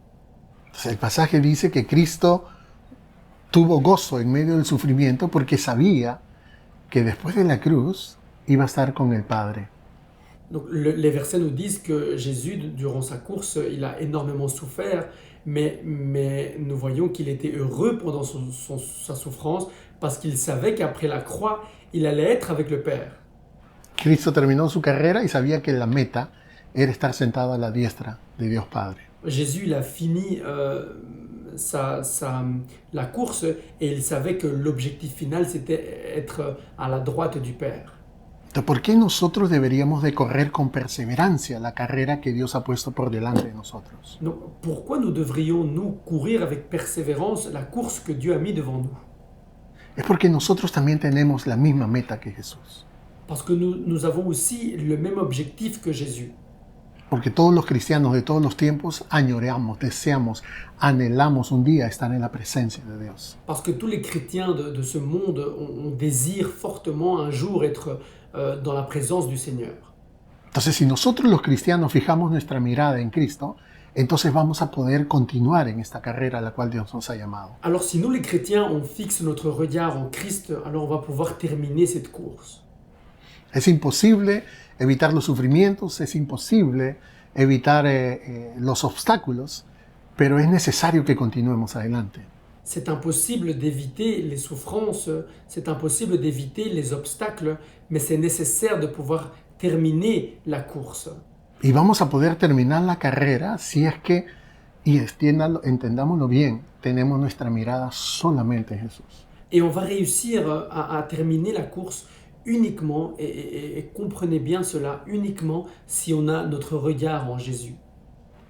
Entonces, el pasaje dice que Cristo tuvo gozo en medio del sufrimiento porque sabía que después de la cruz iba a estar con el Padre. Donc les versets nous disent que Jésus, durant sa course, il a énormément souffert, mais nous voyons qu'il était heureux pendant sa souffrance parce qu'il savait qu'après la croix, il allait être avec le Père. Cristo terminó su carrera y sabía que la meta era estar sentado a la diestra de Dios Padre. Jésus, il a fini la course et il savait que l'objectif final, c'était être à la droite du Père. Entonces, ¿por qué nosotros deberíamos de correr con perseverancia la carrera que Dios ha puesto por delante de nosotros? Donc, pourquoi nous devrions, nous, courir avec persévérance la course que Dieu a mis devant nous? Es porque nosotros también tenemos la misma meta que Jesús. Parce que nous avons aussi le même objectif que Jésus. Porque todos los cristianos de todos los tiempos añoreamos, deseamos, anhelamos un día estar en la presencia de Dios. Parce que tous les chrétiens de ce monde, on désire fortement un jour être dans la présence du Seigneur. Entonces, si nosotros los cristianos fijamos nuestra mirada en Cristo, entonces vamos a poder continuar en esta carrera a la cual Dios nos ha llamado. Alors si nous les chrétiens, on fixe notre regard en Christ, alors on va pouvoir terminer cette course. Es imposible evitar los sufrimientos, es imposible evitar los obstáculos, pero es necesario que continuemos adelante. C'est impossible d'éviter les souffrances, c'est impossible d'éviter les obstacles, mais c'est nécessaire de pouvoir terminer la course. Y vamos a poder terminar la carrera si es que, y entendámoslo bien, tenemos nuestra mirada solamente en Jesús. Et on va réussir à terminer la course uniquement, et comprenez bien cela, uniquement si on a notre regard en Jésus.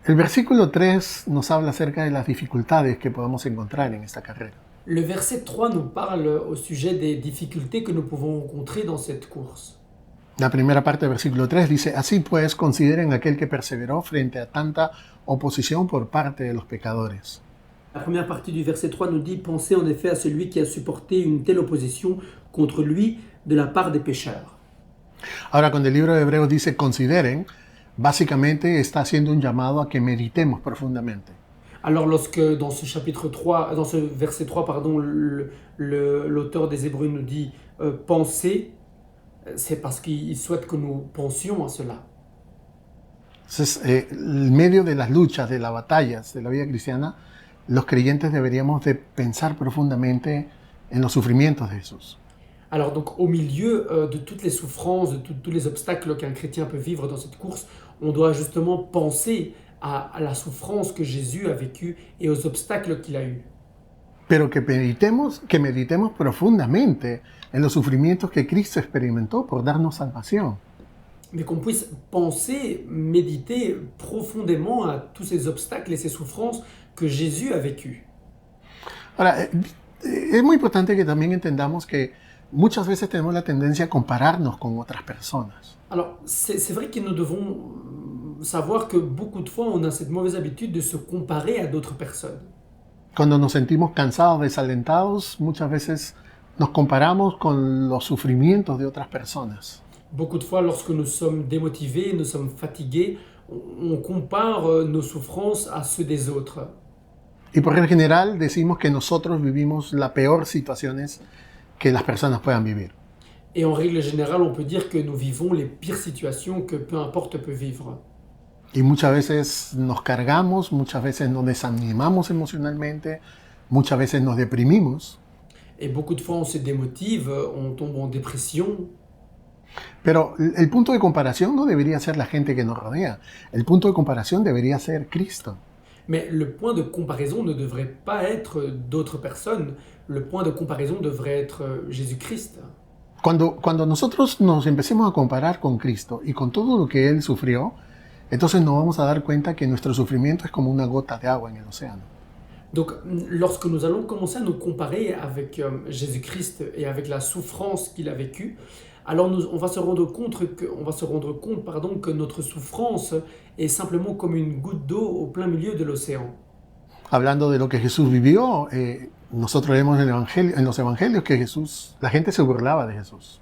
El versículo 3 nos habla acerca de las dificultades que podemos encontrar en esta carrera. Le verset 3 nous parle au sujet des difficultés que nous pouvons rencontrer dans cette course. La primera parte del versículo 3 dice: Así pues, consideren aquel que perseveró frente a tanta oposición por parte de los pecadores. La première partie du verset 3 nous dit « Pensez en effet à celui qui a supporté une telle opposition contre lui de la part des pécheurs. » Ahora, cuando el libro de Hebreos dice consideren, básicamente está haciendo un llamado a que meditemos profundamente. Alors lorsque dans ce chapitre 3, dans ce verset 3, pardon, l'auteur des Hébreux nous dit « Pensez », c'est parce qu'il souhaite que nous pensions à cela. Entonces, en medio de las luchas, de las batallas de la vida cristiana, los creyentes deberíamos de pensar profundamente en los sufrimientos de Jesús. Alors donc au milieu de toutes les souffrances, de tous les obstacles qu'un chrétien peut vivre dans cette course, on doit justement penser à la souffrance que Jésus a vécue et aux obstacles qu'il a eus. Pero que meditemos profundamente en los sufrimientos que Cristo experimentó por darnos salvación. Mais qu'on puisse penser, méditer profondément à tous ces obstacles et ces souffrances que Jésus a vécues. Ahora, es muy importante que también entendamos que muchas veces tenemos la tendencia a compararnos con otras personas. Alors, c'est vrai que nous devons savoir que beaucoup de fois, on a cette mauvaise habitude de se comparer à d'autres personnes. Cuando nos sentimos cansados, desalentados, muchas veces nos comparamos con los sufrimientos de otras personas. Beaucoup de fois, lorsque nous sommes démotivés, nous sommes fatigués, on compare nos souffrances à ceux des autres. Y por lo general decimos que nosotros vivimos las peores situaciones que las personas puedan vivir. Et en règle générale, on peut dire que nous vivons les pires situations que peu importe peut vivre. Y muchas veces nos cargamos, muchas veces nos desanimamos emocionalmente, muchas veces nos deprimimos. Et beaucoup de fois, on se démotive, on tombe en dépression. Pero el punto de comparación no debería ser la gente que nos rodea. El punto de comparación debería ser Cristo. Mais le point de comparaison ne devrait pas être d'autres personnes. Le point de comparaison devrait être Jésus-Christ. Cuando nosotros nos empecemos a comparar con Cristo y con todo lo que Él sufrió, entonces nos vamos a dar cuenta que nuestro sufrimiento es como una gota de agua en el océano. Donc, lorsque nous allons commencer à nous comparer avec Jésus-Christ et avec la souffrance qu'il a vécue, alors on va se rendre compte, que notre souffrance est simplement comme une goutte d'eau au plein milieu de l'océan. Hablando de lo que Jesús vivió, nosotros leemos en los evangelios que la gente se burlaba de Jesús.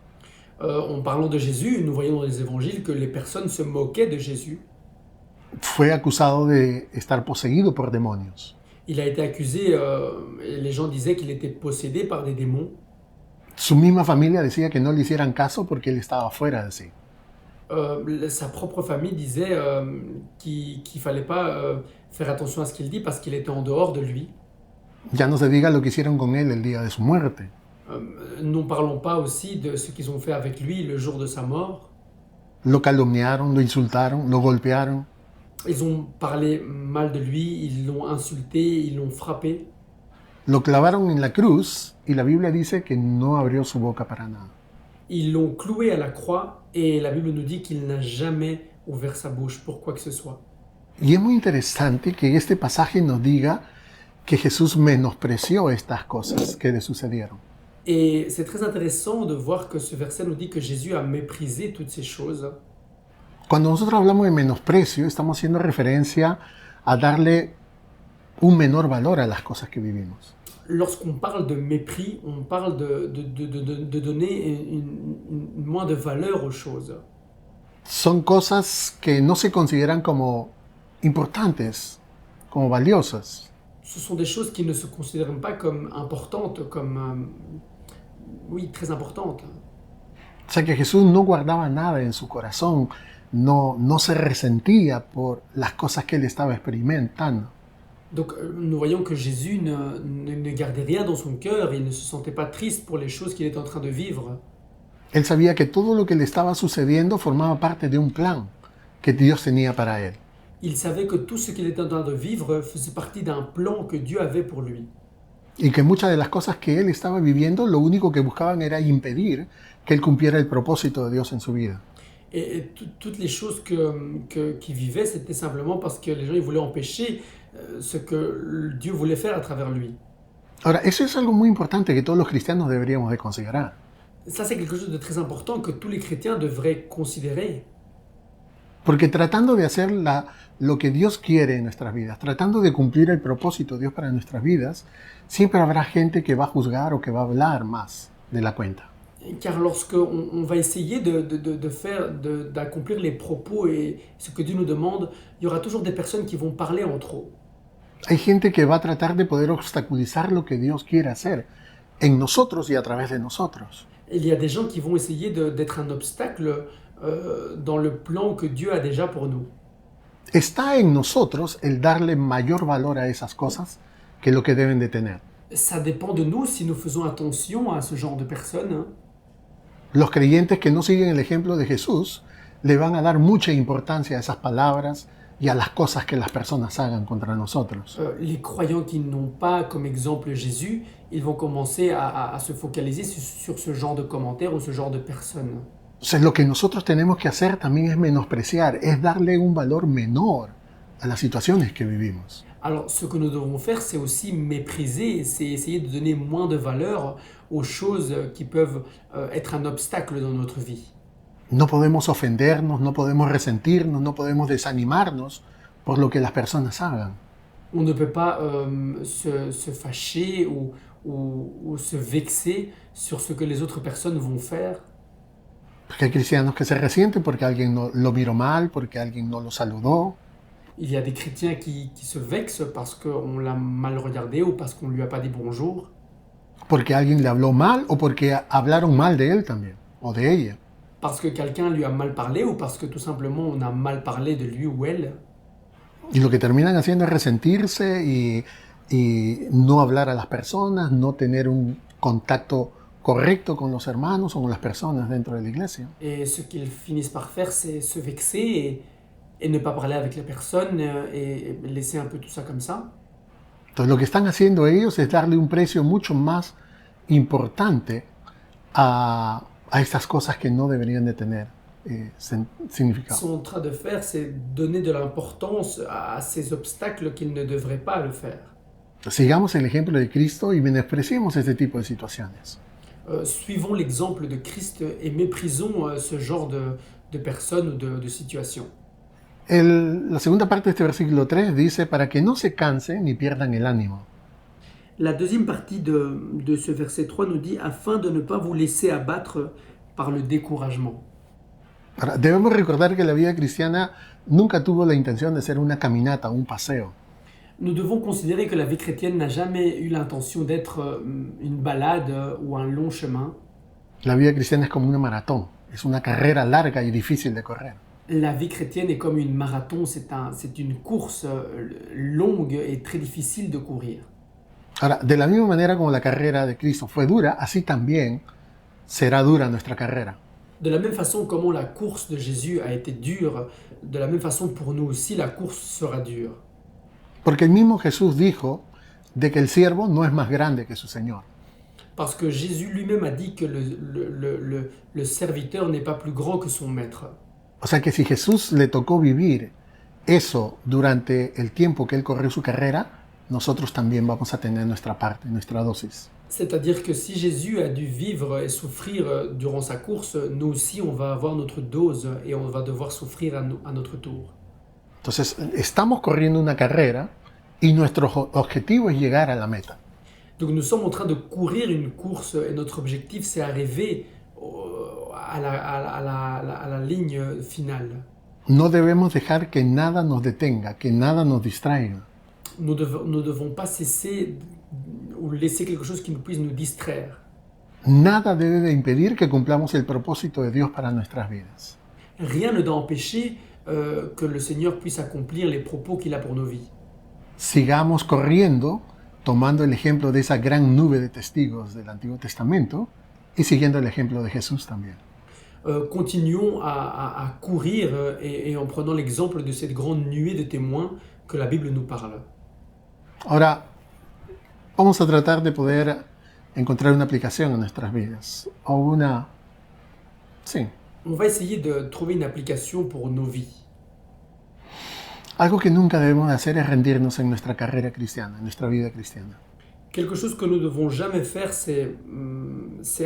En parlant de Jésus, nous voyons dans les évangiles que les personnes se moquaient de Jésus. Fue acusado de estar poseído por demonios. Il a été accusé, les gens disaient qu'il était possédé par des démons. Su misma familia decía que no le hicieran caso porque él estaba fuera de sí. Sa propre famille disait qu'il fallait pas faire attention à ce qu'il dit parce qu'il était en dehors de lui. Ya no se diga lo que hicieron con él el día de su muerte. N'en parlons pas aussi de ce qu'ils ont fait avec lui le jour de sa mort. Lo calumniaron, lo insultaron, lo golpearon. Ils ont parlé mal de lui, ils l'ont insulté, ils l'ont frappé. Lo clavaron en la cruz y la Biblia dice que no abrió su boca para nada. Ils l'ont cloué à la croix et la Bible nous dit qu'il n'a jamais ouvert sa bouche pour quoi que ce soit. Y es muy interesante que este pasaje nos diga que Jesús menospreció estas cosas que le sucedieron. Et c'est très intéressant de voir que ce verset nous dit que Jésus a méprisé toutes ces choses. Cuando nosotros hablamos de menosprecio, estamos haciendo referencia a darle un menor valor a las cosas que vivimos. Lorsqu'on parle de mépris, on parle de donner une moins de valeur aux choses. Son cosas que no se consideran como importantes, como valiosas. Ce sont des choses qui ne se considèrent pas comme importantes, comme oui, très importantes. O sea que Jesús no guardaba nada en su corazón, no se resentía por las cosas que él estaba experimentando. Donc nous voyons que Jésus ne gardait rien dans son cœur, il ne se sentait pas triste pour les choses qu'il était en train de vivre. Él sabía que todo lo que le estaba sucediendo formaba parte de un plan que Dios tenía para él. Il savait que tout ce qu'il était en train de vivre faisait partie d'un plan que Dieu avait pour lui. Y que muchas de las cosas que él estaba viviendo, lo único que buscaban era impedir que él cumpliera el propósito de Dios en su vida. Et toutes les choses qu'il vivait, c'était simplement parce que les gens ils voulaient empêcher ce que Dieu voulait faire à travers lui. Ahora, eso es algo muy importante que todos los cristianos deberíamos de considerar. Ça, c'est quelque chose de très important que tous les chrétiens devraient considérer. Porque tratando de hacer lo que Dios quiere en nuestras vidas, tratando de cumplir el propósito de Dios para nuestras vidas, siempre habrá gente que va a juzgar o que va a hablar más de la cuenta. Car lorsque on va essayer d'accomplir les propos et ce que Dieu nous demande, il y aura toujours des personnes qui vont parler en trop. Hay gente que va a tratar de poder obstaculizar lo que Dios quiere hacer en nosotros y a través de nosotros. Il y a des gens qui vont essayer d'être un obstacle dans le plan que Dieu a déjà pour nous. Está en nosotros el darle mayor valor a esas cosas que lo que deben de tener. Ça dépend de nous si nous faisons attention à ce genre de personnes. Los creyentes que no siguen el ejemplo de Jesús le van a dar mucha importancia a esas palabras y a las cosas que las personas hagan contra nosotros. Les croyants qui n'ont pas comme exemple Jésus, ils vont commencer à se focaliser sur ce genre de commentaires ou ce genre de personnes. Entonces, lo que nosotros tenemos que hacer también es menospreciar, es darle un valor menor a las situaciones que vivimos. Alors, ce que nous devons faire, c'est aussi mépriser, c'est essayer de donner moins de valeur aux choses qui peuvent être un obstacle dans notre vie. No podemos ofendernos, no podemos resentirnos, no podemos desanimarnos por lo que las personas hagan. On ne peut pas se fâcher ou se vexer sur ce que les autres personnes vont faire. Porque hay cristianos que se resienten porque alguien no, lo miró mal, porque alguien no lo saludó. Il y a des chrétiens qui se vexent parce qu'on l'a mal regardé ou parce qu'on ne lui a pas dit bonjour. Porque alguien le habló mal o porque hablaron mal de él también, o de ella. Parce que quelqu'un lui a mal parlé ou parce que tout simplement on a mal parlé de lui ou elle. Y lo que terminan haciendo es resentirse y no hablar a las personas, no tener un contacto correcto con los hermanos o con las personas dentro de la iglesia. Et ce qu'ils finissent par faire, c'est se vexer et ne pas parler avec la personne et laisser un peu tout ça comme ça. Entonces lo que están haciendo ellos es darle un precio mucho más importante a a estas cosas que no deberían de tener significado. sont en train de faire, c'est donner de l'importance à ces obstacles qu'ils ne devraient pas le faire. Sigamos el ejemplo de Cristo y menospreciemos este tipo de situaciones. Suivons l'exemple de Christ et méprisons ce genre de personnes ou de situations. La segunda parte de este versículo 3 dice, para que no se cansen ni pierdan el ánimo. La deuxième partie de ce verset 3 nous dit « afin de ne pas vous laisser abattre par le découragement ». Ahora, debemos recordar que la vida cristiana nunca tuvo la intención de ser una caminata, un paseo. Nous devons considérer que la vie chrétienne n'a jamais eu l'intention d'être une balade ou un long chemin. La vida cristiana es como una maratón, es una carrera larga y difícil de correr. La vie chrétienne est comme une marathon, c'est une course longue et très difficile de courir. Ahora, de la misma manera como la carrera de Cristo fue dura, así también será dura nuestra carrera. De la même façon comment la course de Jésus a été dure, de la même façon pour nous aussi la course sera dure. Porque el mismo Jesús dijo de que el siervo no es más grande que su Señor. Parce que Jésus lui-même a dit que le serviteur n'est pas plus grand que son maître. O sea que si Jesús le tocó vivir eso durante el tiempo que él corrió su carrera, nosotros también vamos a tener nuestra parte, nuestra dosis. C'est-à-dire que si Jésus a dû vivre et souffrir durant sa course, nous aussi on va avoir notre dose et on va devoir souffrir à notre tour. Entonces, estamos corriendo una carrera y nuestro objetivo es llegar a la meta. Donc nous sommes en train de courir une course et notre objectif c'est arriver à la ligne finale. No debemos dejar que nada nos detenga, que nada nos distraiga. Nous ne devons pas cesser ou laisser quelque chose qui nous puisse nous distraire. Nada debe de impedir que cumplamos el propósito de Dios para nuestras vidas. Rien ne doit empêcher que le Seigneur puisse accomplir les propos qu'il a pour nos vies. Sigamos corriendo, tomando el ejemplo de esa gran nube de testigos del Antiguo Testamento y siguiendo el ejemplo de Jesús también. Continuons à courir et en prenant l'exemple de cette grande nuée de témoins que la Bible nous parle. Ahora, vamos a tratar de poder encontrar una aplicación en nuestras vidas. O una... Sí. On va essayer de trouver une application pour nos vies. Algo que nunca debemos de hacer es rendirnos en nuestra carrera cristiana, en nuestra vida cristiana. Quelque chose que nous ne devons jamais faire, c'est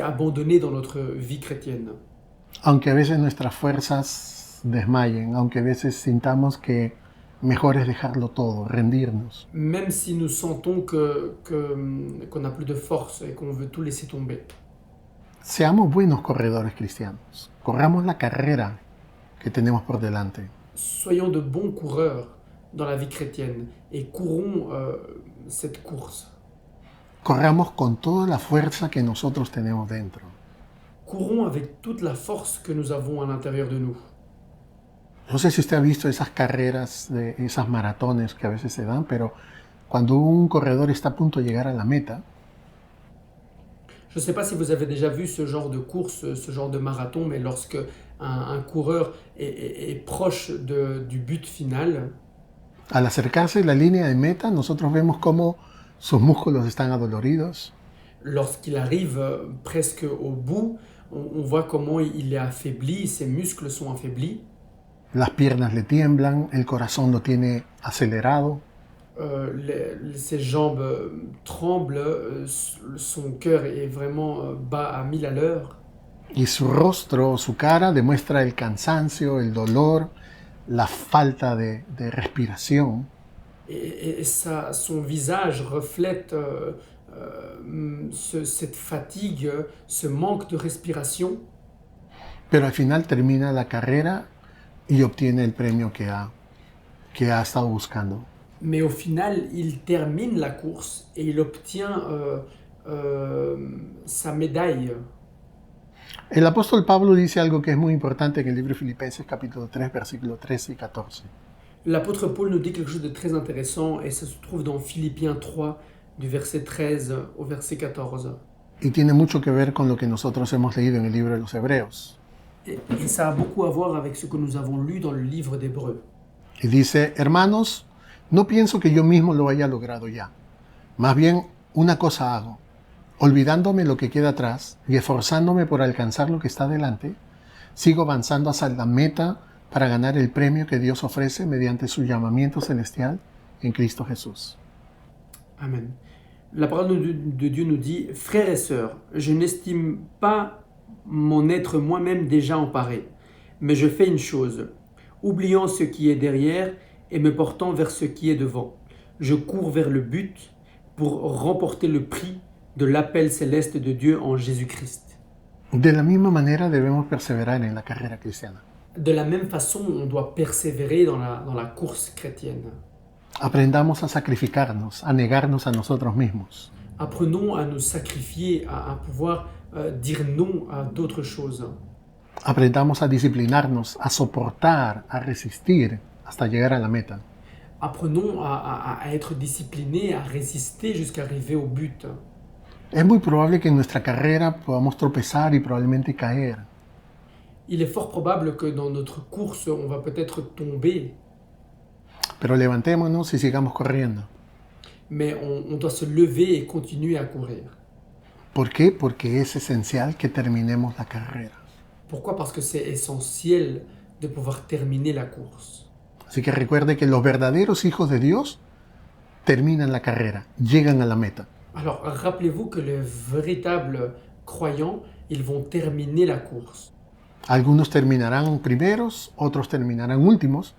abandonner dans notre vie chrétienne. Aunque a veces nuestras fuerzas desmayen, aunque a veces sintamos que mejor es dejarlo todo, rendirnos. Même si nous sentons qu'on n'a plus de force et qu'on veut tout laisser tomber. Seamos buenos corredores cristianos. Corramos la carrera que tenemos por delante. Soyons de bons coureurs dans la vie chrétienne et courons cette course. Corramos con toda la fuerza que nosotros tenemos dentro. Courons avec toute la force que nous avons à l'intérieur de nous. No sé si usted ha visto esas carreras, esas maratones que a veces se dan, pero cuando un corredor está a punto de llegar a la meta, Je ne sais pas si vous avez déjà vu ce genre de course, ce genre de marathon, mais lorsque un coureur est proche du but final, al acercarse a la línea de meta, nosotros vemos cómo sus músculos están adoloridos, lorsqu'il arrive presque au bout, on voit comment il est affaibli, ses muscles sont affaiblis. las piernas le tiemblan, el corazón lo tiene acelerado. Ses jambes tremblent, son cœur est vraiment bas à 1000 à l'heure. Y su rostro, su cara demuestra el cansancio, el dolor, la falta de respiración. Et son visage reflète cette fatigue, ce manque de respiration. Pero al final termina la carrera y obtiene el premio que ha estado buscando. Mais au final, il termine la course et il obtient sa médaille. El apóstol Pablo dice algo que es muy importante en el libro de Filipenses capítulo 3, versículos 13 y 14. L'apôtre Paul nous dit quelque chose de très intéressant et ça se trouve dans Philippiens 3, du verset 13 au verset 14. Y tiene mucho que ver con lo que nosotros hemos leído en el libro de los Hebreos. Et ça a beaucoup à voir avec ce que nous avons lu dans le livre d'Hébreux. Y dice, hermanos, no pienso que yo mismo lo haya logrado ya. Más bien, una cosa hago, Olvidándome lo que queda atrás y esforzándome por alcanzar lo que está delante, sigo avanzando hacia la meta para ganar el premio que Dios ofrece mediante su llamamiento celestial en Cristo Jesús. Amen. La parole de Dieu nous dit, frères et sœurs, je n'estime pas mon être moi-même déjà emparé, mais je fais une chose, oubliant ce qui est derrière et me portant vers ce qui est devant. Je cours vers le but pour remporter le prix de l'appel céleste de Dieu en Jésus-Christ. De la misma manera debemos perseverar en la carrera cristiana. De la même façon, on doit persévérer dans la course chrétienne. Aprendamos a sacrificarnos, a negarnos a nosotros mismos. Apprenons à nous sacrifier, à pouvoir dire non à d'autres choses. Aprendamos a disciplinarnos, a soportar, a resistir hasta llegar a la meta. Apprenons à être disciplinés, à résister jusqu'à arriver au but. Es muy probable que en nuestra carrera podamos tropezar y probablemente caer. Il est fort probable que dans notre course, on va peut-être tomber, Pero levantémonos y sigamos corriendo. mais on doit se lever et continuer à courir. ¿Por qué? Porque es esencial que terminemos la carrera. Pourquoi? Parce que c'est essentiel de pouvoir terminer la course. Así que recuerde que los verdaderos hijos de Dios terminan la carrera, llegan a la meta. Alors, rappelez-vous que les véritables croyants, ils vont terminer la course. Algunos terminarán primeros, otros terminarán últimos,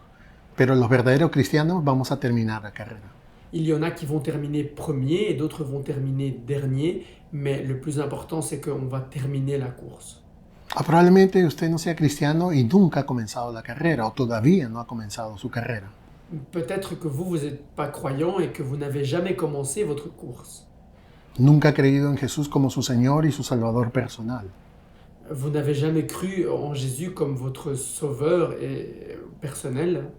pero los verdaderos cristianos vamos a terminar la carrera. Il y en a qui vont terminer premier et d'autres vont terminer dernier, mais le plus important, c'est qu'on va terminer la course. Probablemente usted no sea cristiano y nunca ha comenzado la carrera o todavía no ha comenzado su carrera. Peut-être que vous n'êtes pas croyant et que vous n'avez jamais commencé votre course. Nunca ha creído en Jesús como su Señor y su Salvador personal. Vous n'avez jamais cru en Jésus comme votre sauveur et personnel.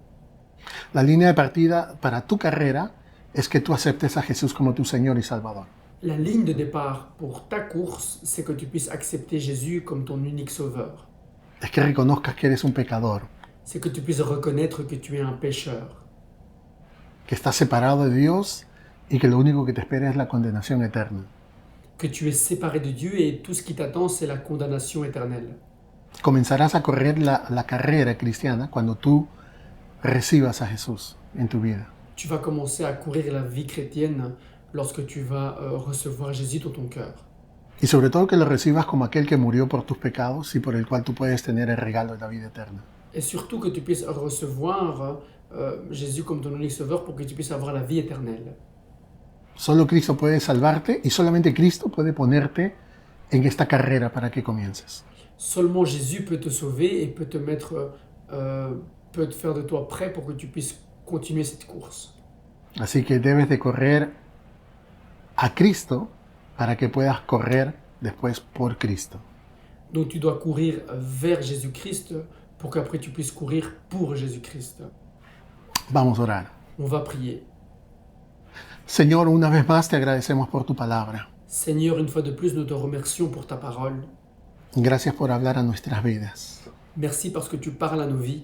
La línea de partida para tu carrera es que tú aceptes a Jesús como tu Señor y Salvador. La ligne de départ pour ta course, c'est que tu puisses accepter Jésus comme ton unique sauveur. Es que reconozcas que eres un pecador, C'est que tu puisses reconnaître que tu es un pécheur, que estás separado de Dios y que lo único que te espera es la condenación eterna. que tu es séparé de Dieu et tout ce qui t'attend, c'est la condamnation éternelle. Comenzarás a correr la carrera cristiana cuando tú recibas a Jesús en tu vida. Tu vas commencer à courir la vie chrétienne lorsque tu vas recevoir Jésus dans ton cœur. Y sobre todo que lo recibas como aquel que murió por tus pecados y por el cual tú puedes tener el regalo de la vida eterna. Et surtout que tu puisses recevoir Jésus comme ton unique sauveur pour que tu puisses avoir la vie éternelle. Solo Cristo puede salvarte y solamente Cristo puede ponerte en esta carrera para que comiences. Seulement Jésus peut te sauver et peut te mettre, peut te faire de toi prêt pour que tu puisses continuer cette course. Así que debes de correr a Cristo para que puedas correr después por Cristo. Donc tu dois courir vers Jésus-Christ pour qu'après tu puisses courir pour Jésus-Christ. Vamos a orar. On va prier. Señor, una vez más te agradecemos por tu palabra. Seigneur, une fois de plus, nous te remercions pour ta parole. Gracias por hablar a nuestras vidas. Merci parce que tu parles à nos vies.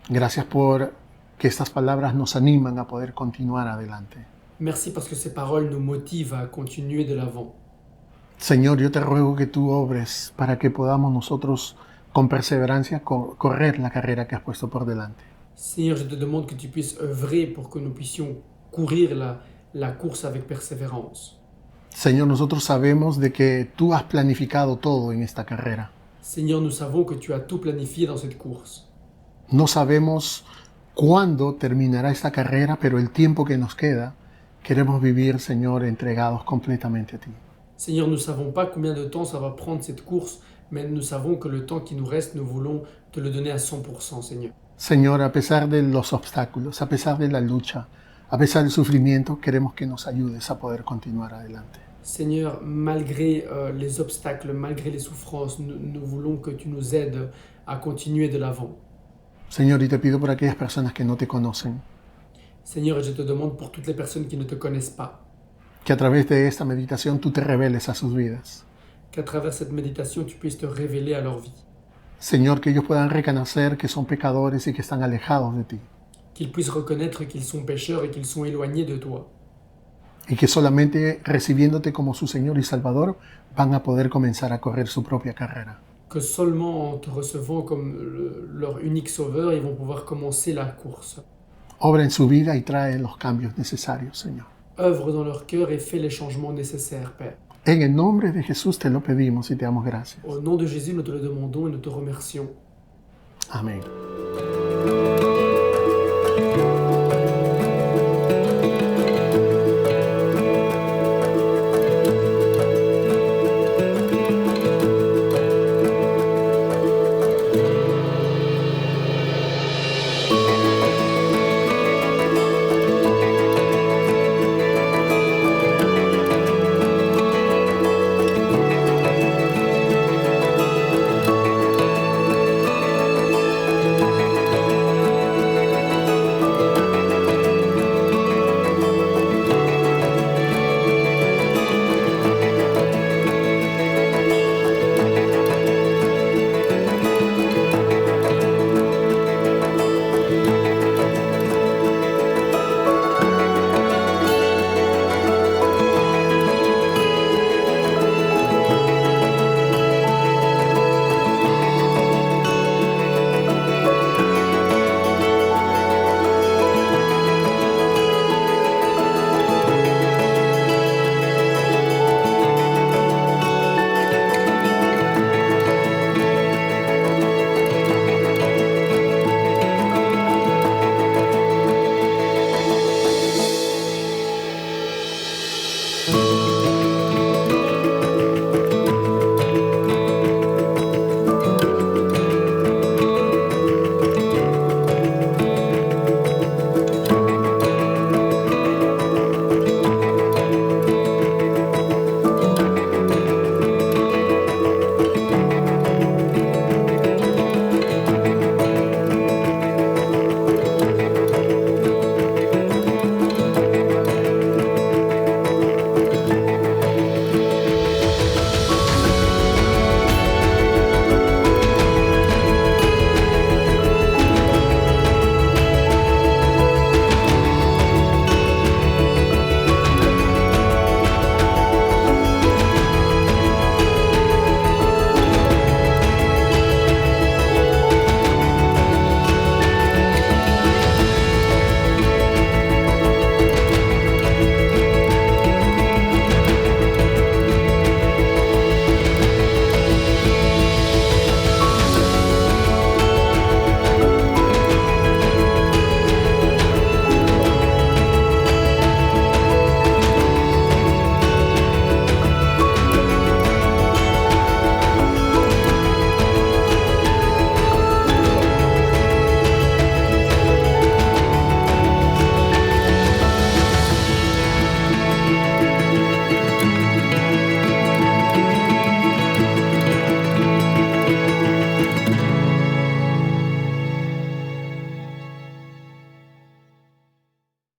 Gracias por que estas palabras nos animan a poder continuar adelante. Merci parce que ces paroles nous motivent à continuer de l'avant. Señor, yo te ruego que tú obres para que podamos nosotros con perseverancia correr la carrera que has puesto por delante. Seigneur, je te demande que tu puisses œuvrer pour que nous puissions courir la course avec persévérance. Señor, nosotros sabemos de que tú has planificado todo en esta carrera. Seigneur, nous savons que tu as tout planifié dans cette course. No sabemos cuándo terminará esta carrera, pero el tiempo que nos queda, queremos vivir, Señor, entregados completamente a ti. Seigneur, nous ne savons pas combien de temps ça va prendre cette course, mais nous savons que le temps qui nous reste, nous voulons te le donner à 100%, Seigneur. Señor, a pesar de los obstáculos, a pesar de la lucha, a pesar del sufrimiento, queremos que nos ayudes a poder continuar adelante. Seigneur, malgré les obstacles, malgré les souffrances, nous voulons que tu nous aides à continuer de l'avant. Señor, y te pido por aquellas personas que no te conocen, Seigneur, et je te demande pour toutes les personnes qui ne te connaissent pas, que a través de esta meditación tú te reveles a sus vidas. qu'à travers cette méditation, tu puisses te révéler à leur vie. Señor, que ellos puedan reconocer que son pecadores y que están alejados de ti. Qu'ils puissent reconnaître qu'ils sont pécheurs et qu'ils sont éloignés de toi. y que solamente recibiéndote como su Señor y Salvador van a poder comenzar a correr su propia carrera. Que seulement en te recevant comme leur unique sauveur, ils vont pouvoir commencer la course. Obra en su vida y trae los cambios necesarios, Señor. Œuvre dans leur cœur et fais les changements nécessaires, Père. En el nombre de Jesús te lo pedimos y te damos gracias. Au nom de Jésus, nous te le demandons et nous te remercions. Amén.